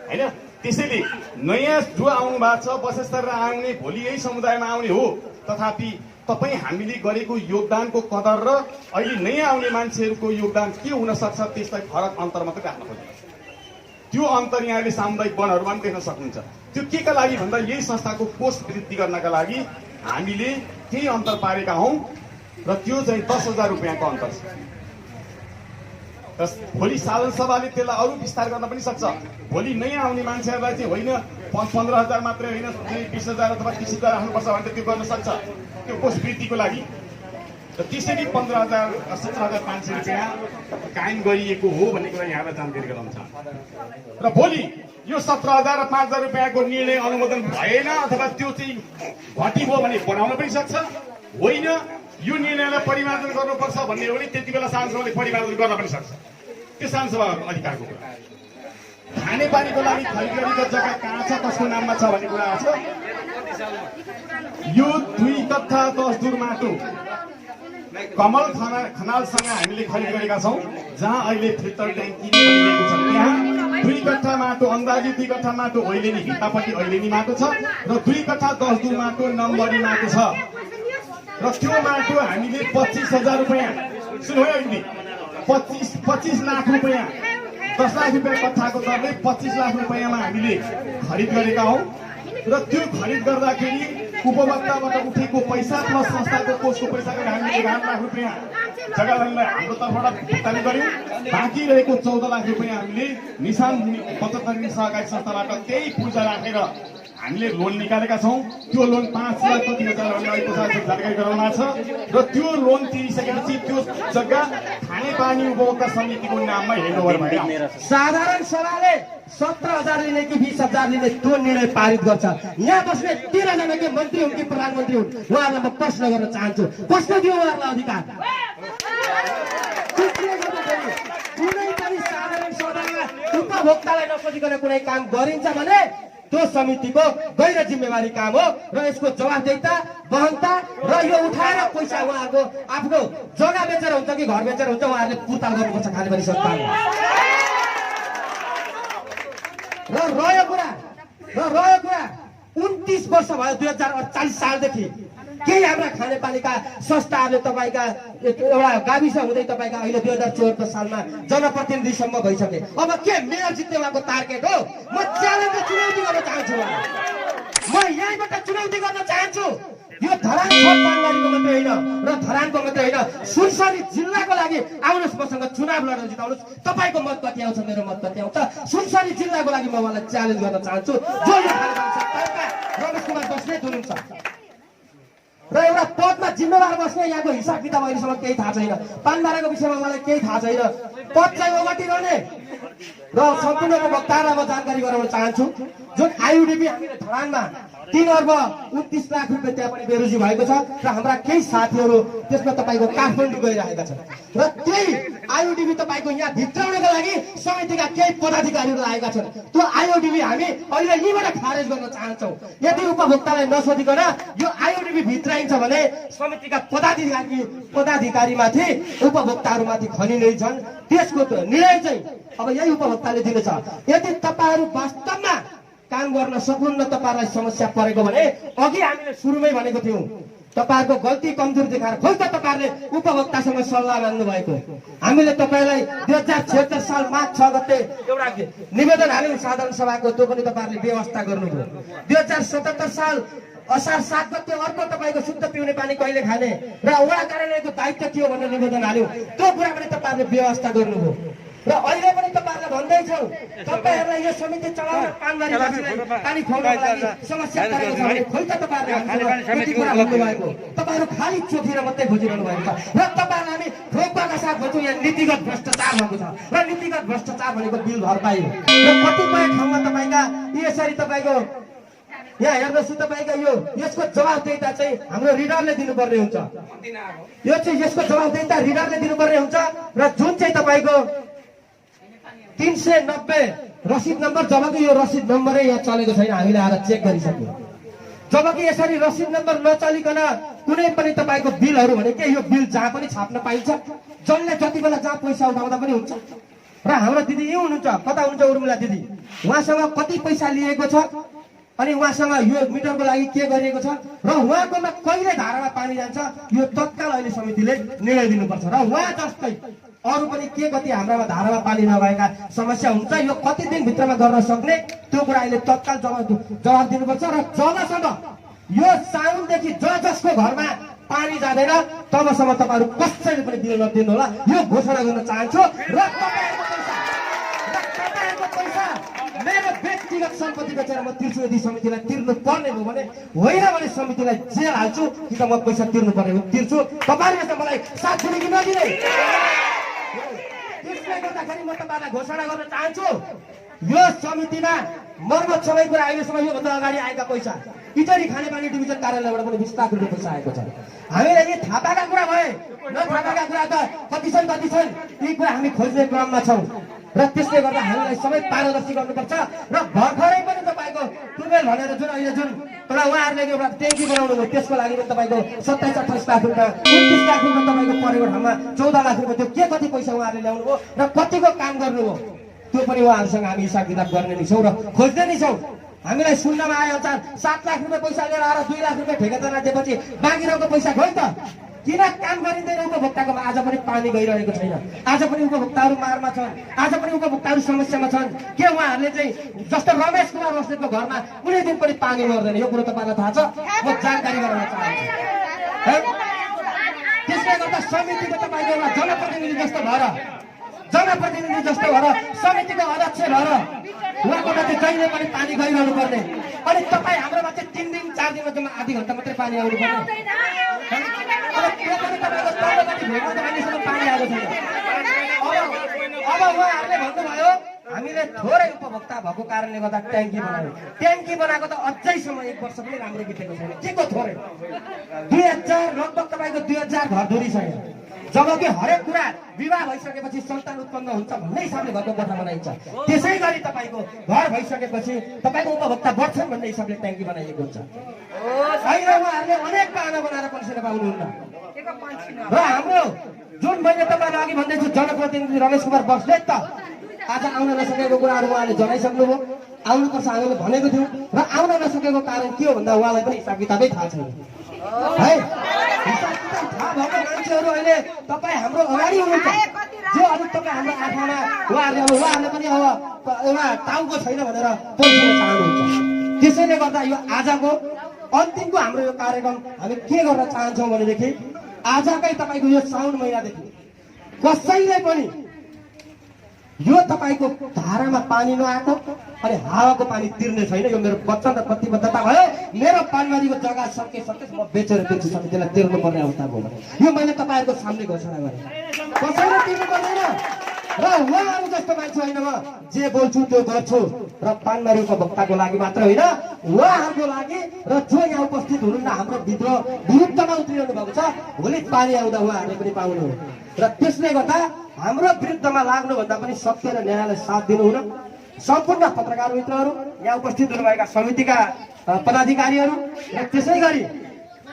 S1: हैन। त्यसैले नयाँ जो आउनु भएको छ बसेस्तर आउने भोलि यही समुदायमा आउने हो, तथापि तपाईँ हामीले गरेको योगदानको कदर र अहिले नयाँ आउने मान्छेहरूको योगदान के हुन सक्छ त्यसलाई फरक अन्तर मात्रै राख्न खोज्नुहुन्छ। त्यो अन्तर यहाँले सामुदायिक वनहरूमा पनि देख्न सक्नुहुन्छ। त्यो के का लागि भन्दा यही संस्थाको कोष वृद्धि गर्नका लागि हामीले केही अन्तर पारेका हौँ र त्यो चाहिँ 10,000 रुपियाँको अन्तर छ। भोलि साधारण सभाले त्यसलाई अरू विस्तार गर्न पनि सक्छ। भोलि नयाँ आउने मान्छेहरूलाई चाहिँ होइन 15,000 मात्रै होइन 20,000 अथवा 30,000 राख्नुपर्छ भने त्यो गर्न सक्छ त्यो कोष वृद्धिको लागि। र त्यसरी 15,000 17,500 रुपियाँ कायम गरिएको हो भन्ने कुरा यहाँलाई जानकारी गराउन चाहन्छु। र भोलि यो 17,000 र 5,000 रुपियाँको निर्णय अनुमोदन भएन अथवा त्यो चाहिँ घटी भयो भने बनाउन पनि सक्छ, होइन यो निर्णयलाई परिमार्जन गर्नुपर्छ भन्ने हो भने त्यति बेला सांसदले परिमार्जन गर्न पनि सक्छ। त्यो सांसदको अधिकारको कुरा। खानेपानीको लागि खरिद गरेको जग्गा कहाँ छ, कसको नाममा छ भन्ने कुरा छ। यो 2 कट्ठा 10 दुर माटो कमल खनालसँग हामीले खरिद गरेका छौँ, जहाँ अहिले फिल्टर ट्याङ्की बनिएको छ। त्यहाँ 2 कट्ठा माटो अन्दाजी 2 कट्ठा माटो ओइलेनी भित्तापट्टि ओइलेनी माटो छ र 2 कट्ठा 10 दुर माटो नम्बरी माटो छ। र त्यो माटो हामीले 25,000 रुपियाँ सुन्नु है अहिले 25 लाख रुपियाँ 10 लाख रुपियाँ कट्ठाको दरले 25 लाख रुपियाँमा हामीले खरिद गरेका हौँ। र त्यो खरिद गर्दाखेरि उपभोक्ताबाट उठेको पैसा प्लस संस्थाको कोषको पैसा गरेर हामीले 11 लाख रुपियाँ जग्गाधनीलाई हाम्रो तर्फबाट भुक्तानी गर्यौँ। बाँकी रहेको 14 लाख रुपियाँ हामीले निशान बचत ऋण सहकारी संस्थाबाट त्यही पूर्जा राखेर हामीले लोन निकालेका छौँ। त्यो लोन 5,30,000 जानकारी गराउनु छ र त्यो लोन तिरिसकेपछि त्यो जग्गा खानेपानी उपभोक्ता समितिको नाममा हेन्डओभर भएर
S3: साधारण सभाले 17,000 लिने कि 20,000 लिने त्यो निर्णय पारित गर्छ। यहाँ बस्ने 13 जना के मन्त्री हुन् कि प्रधानमन्त्री हुन्, उहाँहरूलाई म प्रश्न गर्न चाहन्छु, कसले दियो उहाँहरूलाई अधिकार? कुनै पनि साधारण सभामा उपभोक्तालाई नसोधिकन कुनै काम गरिन्छ भने त्यो समितिको गैर जिम्मेवारी काम हो र यसको जवाफदेहिता वहनता र यो उठाएर पैसा उहाँहरूको आफ्नो जग्गा बेचेर हुन्छ कि घर बेचेर हुन्छ उहाँहरूले पुर्ताल गर्नुपर्छ खानेपानी संस्थाले। र रह्यो कुरा 29 वर्ष भयो 2048 सालदेखि केही हाम्रा खानेपानीका संस्थाहरूले तपाईँका एउटा गाविस हुँदै तपाईँका अहिले 2074 सालमा जनप्रतिनिधिसम्म भइसके। अब के मेयर जित्ने उहाँको टार्गेट हो? म च्यालेन्ज चुनौती गर्न चाहन्छु, म यहीँबाट चुनौती गर्न चाहन्छु। यो धरान पानबारीको मात्रै होइन र धरानको मात्रै होइन सुनसरी जिल्लाको लागि आउनुहोस्, मसँग चुनाव लडेर जिताउनुहोस्। तपाईँको मत कति आउँछ, मेरो मत कति आउँछ, सुनसरी जिल्लाको लागि म उहाँलाई च्यालेन्ज गर्न चाहन्छु। जो यो रमेश कुमार बस्नेत हुनुहुन्छ र एउटा पदमा जिम्मेवार बस्ने यहाँको हिसाब किताब अहिलेसम्म केही थाहा छैन। पानबाराको विषयमा मलाई केही थाहा छैन। पद चाहिँ ओगटिरहने र सम्पूर्ण उपभोक्तालाई म जानकारी गराउन चाहन्छु। जुन आइयुडिबी हामीले धरानमा 3 अर्ब 29 लाख रुपियाँ त्यहाँ पनि बेरोजी भएको छ र हाम्रा केही साथीहरू त्यसमा तपाईँको काठमाडौँ गइरहेका छन् र त्यही आइयुडिबी तपाईँको यहाँ भित्राउनको लागि समितिका केही पदाधिकारीहरू आएका छन्। त्यो आइयुडिबी हामी अहिले यहीँबाट खारेज गर्न चाहन्छौँ। यदि उपभोक्तालाई नसोधिकन यो आइयुडिबी भित्राइन्छ भने समितिका पदाधिकारीमाथि उपभोक्ताहरूमाथि खनि नै छन्। त्यसको निर्णय चाहिँ अब यही उपभोक्ताले दिनेछ। यदि तपाईँहरू वास्तवमा काम गर्न सक्नुहुन्न, तपाईँहरूलाई समस्या परेको भने अघि हामीले सुरुमै भनेको थियौँ तपाईँहरूको गल्ती कमजोर देखाएर खोइ त तपाईँहरूले उपभोक्तासँग सल्लाह माग्नु भएको। हामीले तपाईँलाई 2076 साल माघ 6 गते एउटा निवेदन हाल्यौँ साधारण सभाको, त्यो पनि तपाईँहरूले व्यवस्था गर्नुभयो। 2077 साल असार 7 गते अर्को तपाईँको शुद्ध पिउने पानी कहिले खाने र वडा कार्यालयको दायित्व के हो भनेर निवेदन हाल्यौँ। त्यो कुरा पनि तपाईँहरूले व्यवस्था गर्नुभयो र अहिले पनि तपाईँहरूलाई भन्दैछौँ तपाईँहरूलाई यो समिति चलाउन पानबारीवासीलाई पानी खुवाउनको लागि समस्या परेको छ भने खोइ त तपाईँहरूले यति कुरा भन्नुभएको। तपाईँहरू खालि चोखेर मात्रै खोजिरहनु भएको छ र तपाईँहरूलाई हामी रोक्बाका साथ भन्छौँ यहाँ नीतिगत भ्रष्टाचार भएको छ र नीतिगत भ्रष्टाचार भनेको बिल भरपाई हो। र कतिपय ठाउँमा तपाईँका यसरी तपाईँको यहाँ हेर्नुहोस् तपाईँका यसको जवाफदेहिता चाहिँ हाम्रो रिडरले दिनुपर्ने हुन्छ। यो चाहिँ यसको जवाफदेहिता रिडरले दिनुपर्ने हुन्छ र जुन चाहिँ तपाईँको 390 रसिद नम्बर, जबकि यो रसिद नम्बरै यहाँ चलेको छैन, हामीले आएर चेक गरिसक्यौँ। जबकि यसरी रसिद नम्बर नचलिकन कुनै पनि तपाईँको बिलहरू भने के यो बिल जहाँ पनि छाप्न पाइन्छ, जसले जति बेला जहाँ पैसा उठाउँदा पनि हुन्छ। र हाम्रो दिदी यहीँ हुनुहुन्छ, कता हुनुहुन्छ उर्मिला दिदी, उहाँसँग कति पैसा लिएको छ अनि उहाँसँग यो मिटरको लागि के गरिएको छ र उहाँकोमा कहिले धारामा पानी जान्छ, यो तत्काल अहिले समितिले निर्णय दिनुपर्छ। र उहाँ जस्तै अरू पनि के कति हाम्रामा धारामा पानी नभएका समस्या हुन्छ, यो कति दिनभित्रमा गर्न सक्ने त्यो कुरा अहिले तत्काल जवाब दिनुपर्छ। र जबसम्म यो साउनदेखि जसको घरमा पानी जाँदैन तबसम्म तपाईँहरू कसैले पनि बिल नदिनु होला, यो घोषणा गर्न चाहन्छु। र तपाईँहरूको पैसा मेरो व्यक्तिगत सम्पत्ति बेचेर म तिर्छु, यदि समितिलाई तिर्नु पर्ने हो भने, होइन भने समितिलाई जेल हाल्छु कि त म पैसा तिर्नु पर्ने हो तिर्छु। तपाईँहरूले त मलाई साथ दिने कि नदिने? त्यसले गर्दाखेरि म तपाईँलाई घोषणा गर्न चाहन्छु, यो समितिमा मर्मत सबै कुरा अहिलेसम्म योभन्दा अगाडि आएका पैसा इटरी खानेपानी डिभिजन कार्यालयबाट पनि 20 लाख रुपियाँ पैसा आएको छ। हामीलाई यी थाहा पाएका कुरा भए नथाहा कुरा त कति छन् यी कुरा हामी खोज्ने क्रममा छौँ। र त्यसले गर्दा हामीलाई सबै पारदर्शी गर्नुपर्छ। र भर्खरै पनि तपाईँको टुवेल भनेर जुन अहिले जुन एउटा उहाँहरूले एउटा ट्याङ्की बनाउनु भयो, त्यसको लागि पनि तपाईँको 27-28 लाख रुपियाँ 29 लाख रुपियाँ तपाईँको परेको ठाउँमा 14 लाख रुपियाँ त्यो के कति पैसा उहाँहरूले ल्याउनु भयो र कतिको काम गर्नुभयो त्यो पनि उहाँहरूसँग हामी हिसाब किताब गर्ने नै छौँ र खोज्ने नै छौँ। हामीलाई सुन्नमा आए अनुसार 7 लाख रुपियाँ पैसा लिएर आएर 2 लाख रुपियाँ ठेकेदारलाई दिएपछि बाँकी रहेको पैसा गयो त किन काम गरिँदैन? उपभोक्ताकोमा आज पनि पानी गइरहेको छैन, आज पनि उपभोक्ताहरू मारमा छन्, आज पनि उपभोक्ताहरू समस्यामा छन्। के उहाँहरूले चाहिँ जस्तो रमेश कुमार बस्नेतको घरमा कुनै दिन पनि पानी मर्दैन, यो कुरो तपाईँलाई थाहा छ? म जानकारी गराउन चाहन्छु। त्यसले गर्दा समितिको तपाईँको एउटा जनप्रतिनिधि जस्तो भएर समितिको अध्यक्ष भएर उहाँकोमा चाहिँ जहिले पनि पानी गइरहनु पर्ने, अनि तपाईँ हाम्रोमा चाहिँ 3 दिन 4 दिनमा जम्मा आधी घन्टा मात्रै पानी आउनु पर्ने। पानी आएको छैन। अब उहाँहरूले भन्नुभयो हामीले थोरै उपभोक्ता भएको कारणले गर्दा ट्याङ्की बनायो। ट्याङ्की बनाएको त अझैसम्म 1 वर्ष पनि राम्रो बितेको छैन। के को थोरै? 2000 लगभग तपाईँको 2000 घरधुरी छ। जबकि हरेक कुरा विवाह भइसकेपछि सन्तान उत्पन्न हुन्छ भन्ने हिसाबले घरको कोठा बनाइन्छ। त्यसै गरी तपाईँको घर भइसकेपछि तपाईँको उपभोक्ता बढ्छन् भन्ने हिसाबले ट्याङ्की बनाइएको हुन्छ। अहिले उहाँहरूले अनेक बाहना बनाएर पैसा पाउनुहुन्न। र हाम्रो जुन मैले तपाईँलाई अघि भन्दैछु जनप्रतिनिधि रमेश कुमार बस्नेत त आज आउन नसकेको कुराहरू उहाँले जनाइसक्नुभयो। आउनुपर्छ हामीले भनेको थियौँ र आउन नसकेको कारण के हो भन्दा उहाँलाई पनि हिसाब किताबै थाहा छैन है। हिसाब किताब थाहा भएको मान्छेहरू अहिले तपाईँ हाम्रो अगाडि हुनुहुन्छ, जो अलिक तपाईँ हाम्रो आँखामा उहाँहरूले पनि अब एउटा टाउको छैन भनेर पोल्छिन चाहनुहुन्छ। त्यसैले गर्दा यो आजको अन्तिमको हाम्रो यो कार्यक्रम हामी के गर्न चाहन्छौँ भनेदेखि आजकै तपाईँको यो साउन महिनादेखि कसैले पनि यो तपाईँको धारामा पानी नआएको अनि हावाको पानी तिर्ने छैन। यो मेरो वचन र प्रतिबद्धता भयो। मेरो पानबारीको जग्गा सके म बेचेर तिर्छु, समितिलाई तिर्नुपर्ने अवस्था भयो। यो मैले तपाईँहरूको सामने घोषणा गरेँ। कसैले तिर्नु पर्दैन र उहाँहरू जस्तो मान्छे होइन, म जे बोल्छु त्यो गर्छु। र पानबारी उपभोक्ताको लागि मात्र होइन, उहाँहरूको लागि र जो यहाँ उपस्थित हुनुहुन्न हाम्रो विरुद्धमा उत्रिरहनु भएको छ, भोलि पानी आउँदा उहाँहरूले पनि पाउनु हो। र त्यसले गर्दा हाम्रो विरुद्धमा लाग्नुभन्दा पनि सत्य र न्यायलाई साथ दिनुहुन सम्पूर्ण पत्रकार मित्रहरू, यहाँ उपस्थित हुनुभएका समितिका पदाधिकारीहरू र त्यसै गरी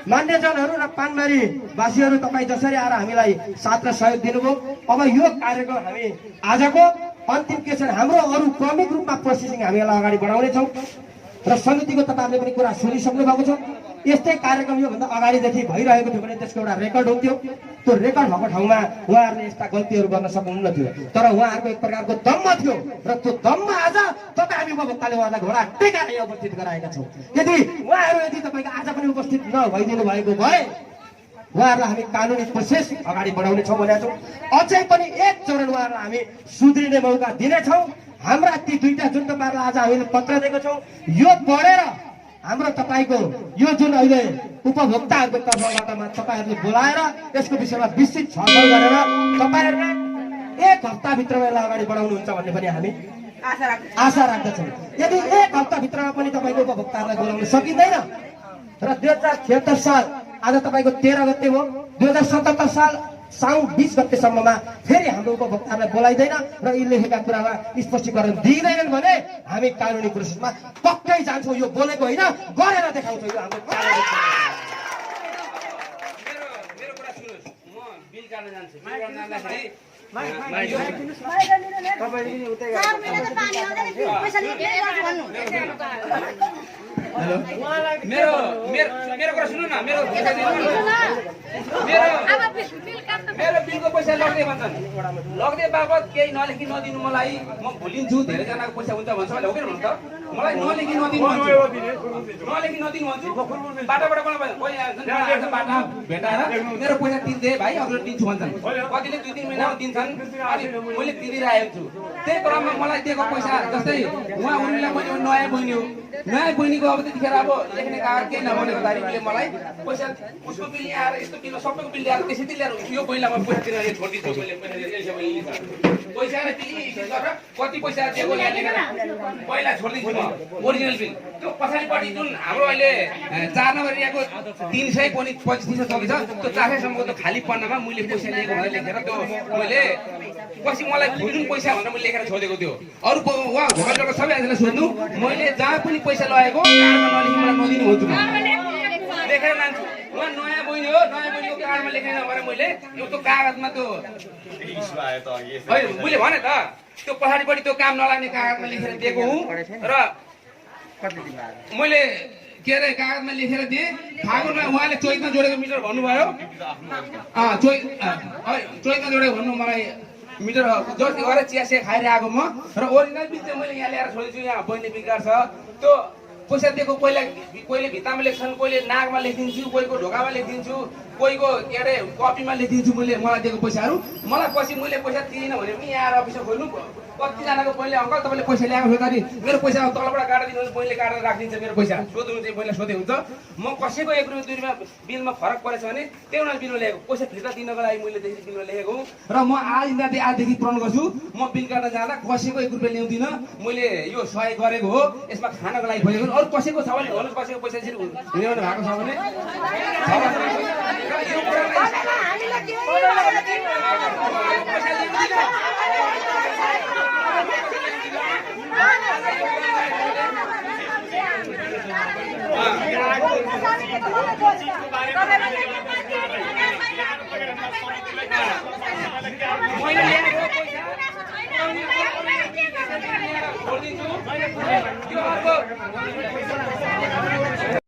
S3: मान्यजनहरू र पानबारी वासीहरू तपाईँ जसरी आएर हामीलाई साथ र सहयोग दिनुभयो। अब यो कार्यक्रम हामी आजको अन्तिम के छ, हाम्रो अरू क्रमिक रूपमा प्रोसेसिङ हामीलाई अगाडि बढाउनेछौँ र समितिको तपाईँहरूले पनि कुरा सुनिसक्नु भएको छ। यस्तै कार्यक्रम योभन्दा अगाडिदेखि भइरहेको थियो भने त्यसको एउटा रेकर्ड हुन्थ्यो। त्यो रेकर्ड भएको ठाउँमा उहाँहरूले यस्ता गल्तीहरू गर्न सक्नुहुन्न थियो, तर उहाँहरूको एक प्रकारको दम्म थियो र त्यो दम्म आज तपाईँ हामी उपभोक्ताले उहाँलाई घोडा टेकाएर यहाँ उपस्थित गराएका छौँ। यदि तपाईँको आज पनि उपस्थित नभइदिनु भएको भए उहाँहरूलाई हामी कानुनी प्रोसेस अगाडि बढाउने छौँ भनेका छौँ। अझै पनि एक चरण उहाँहरूलाई हामी सुध्रिने मौका दिनेछौँ। हाम्रा ती 2टा जुन तपाईँहरूलाई आज हामीले पत्र दिएको छौँ, यो पढेर हाम्रो तपाईँको यो जुन अहिले उपभोक्ताहरूको तर्फबाट तपाईँहरूले बोलाएर यसको विषयमा विस्तृत छलफल गरेर तपाईँहरूलाई 1 हप्ताभित्रमा यसलाई अगाडि बढाउनुहुन्छ भन्ने पनि हामी आशा राख्दछौँ। यदि 1 हप्ताभित्रमा पनि तपाईँको उपभोक्ताहरूलाई बोलाउन सकिँदैन र 2076 साल आज तपाईँको 13 गते हो, 2077 साल साउन 20 गतेसम्ममा फेरि हाम्रो उपभोक्तालाई बोलाइदैन र यी लेखेका कुरामा स्पष्टीकरण दिँदैनन् भने हामी कानुनी प्रोसेसमा पक्कै जान्छौँ। यो बोलेको होइन, गरेर देखाउँछौँ। यो हाम्रो कानुनी
S6: मेरो कुरा सुन्नुहोस्, म बिल काट्न जान्छु। बिल काट्न जाँदाखेरि मेरो कुरा सुन्नु न, मेरो बिलको पैसा लग्दै भन्छन्। लग्दै बापत केही नलेखी नदिनु मलाई, म भुलिन्छु। धेरैजनाको पैसा हुन्छ भन्छ भने हो कि भन्छ, मलाई नलेखी नदिनु भन्छु, नलेखी नदिनु भन्छु। बाटाबाट बाटा भेटाएर मेरो पैसा तिर्दे भाइ, अरूले दिन्छु भन्छन्। कतिले 2-3 महिनामा दिन्छन्, अनि मैले तिरिरहेको छु। त्यही क्रममा मलाई दिएको पैसा, जस्तै उहाँ उनीलाई मैले नयाँ बहिनी हो, नयाँ बहिनीको अब त्यतिखेर अब लेख्ने कागज केही नभनेको तारिकले मलाई पैसा उसको बिल ल्याएर यस्तो बिल सबैको बिल ल्याएर त्यसै ल्याएर यो पहिलामा पैसा तिरेर छोडिदिन्छु। पैसा गरेर कति पैसा दिएको ल्याएर पहिला छोडिदिन्छु म ओरिजिनल बिल। त्यो पछाडिपट्टि जुन हाम्रो अहिले 4 नम्बर एरियाको 335 सकिन्छ, त्यो 400सम्मको त्यो खाली पन्नामा मैले पैसा लिएको भनेर लेखेर त्यो मैले पछि मलाई जुन पैसा भनेर मैले लेखेर छोडेको थियो। अरू उहाँ घोकलबाट सबैजनालाई सोध्नु, मैले जहाँ पनि पैसा लगेको कार्डमा नलेखी मलाई नदिनु भन्छु, म लेखेर लान्छु। उहाँ नयाँ बहिनी हो, नयाँ बहिनीको कार्डमा लेखेर नभएर मैले त्यो कागजमा त्यो मैले भने त त्यो पछाडिपट्टि त्यो काम नलाग्ने कागजमा लेखेर दिएको हुँ। र मैले के अरे कागजमा लेखेर दिएँ। फागुनमा उहाँले चैतमा जोडेको मिटर भन्नुभयो, चैतमा जोडेको भन्नु मलाई मिटर जति गरेर चिया खाइरहेको म। र ओरिजिनल बिल चाहिँ मैले यहाँ ल्याएर छोडेछु। यहाँ बहिनी बिगार छ, त्यो पैसा दिएको कोहीले भित्तामा लेख्छन्, कोहीले नागमा लेखिदिन्छु, कोहीको ढोकामा लेखिदिन्छु, कोहीको के अरे कपीमा लेखिदिन्छु मैले मलाई दिएको पैसाहरू। मलाई पछि मैले पैसा दिइनँ भने पनि यहाँ आएर अफिसमा खोल्नु, कतिजनाको पहिले अङ्कल तपाईँले पैसा ल्याएको थियो तारी मेरो पैसा तलबाट काटेर दिनुहोस्, मैले काटेर राखिदिन्छ मेरो पैसा सोध्नु चाहिँ पहिला सोधे हुन्छ। म कसैको 1 रुपियाँ 2 रुपियाँ बिलमा फरक परेछ भने त्यही उनीहरूले बिलमा ल्याएको पैसा फिर्ता दिनको लागि मैले त्यसरी बिलमा लेखेको हुँ। र म आजदेखि प्रण गर्छु, म बिल काट्न जाँदा कसैको 1 रुपियाँ ल्याउँदिनँ। मैले यो सहयोग गरेको हो, यसमा खानको लागि खोजेको। अरू कसैको छ भने भन्नुहोस्, कसैको पैसा यसरी ल्याउनु भएको छ भने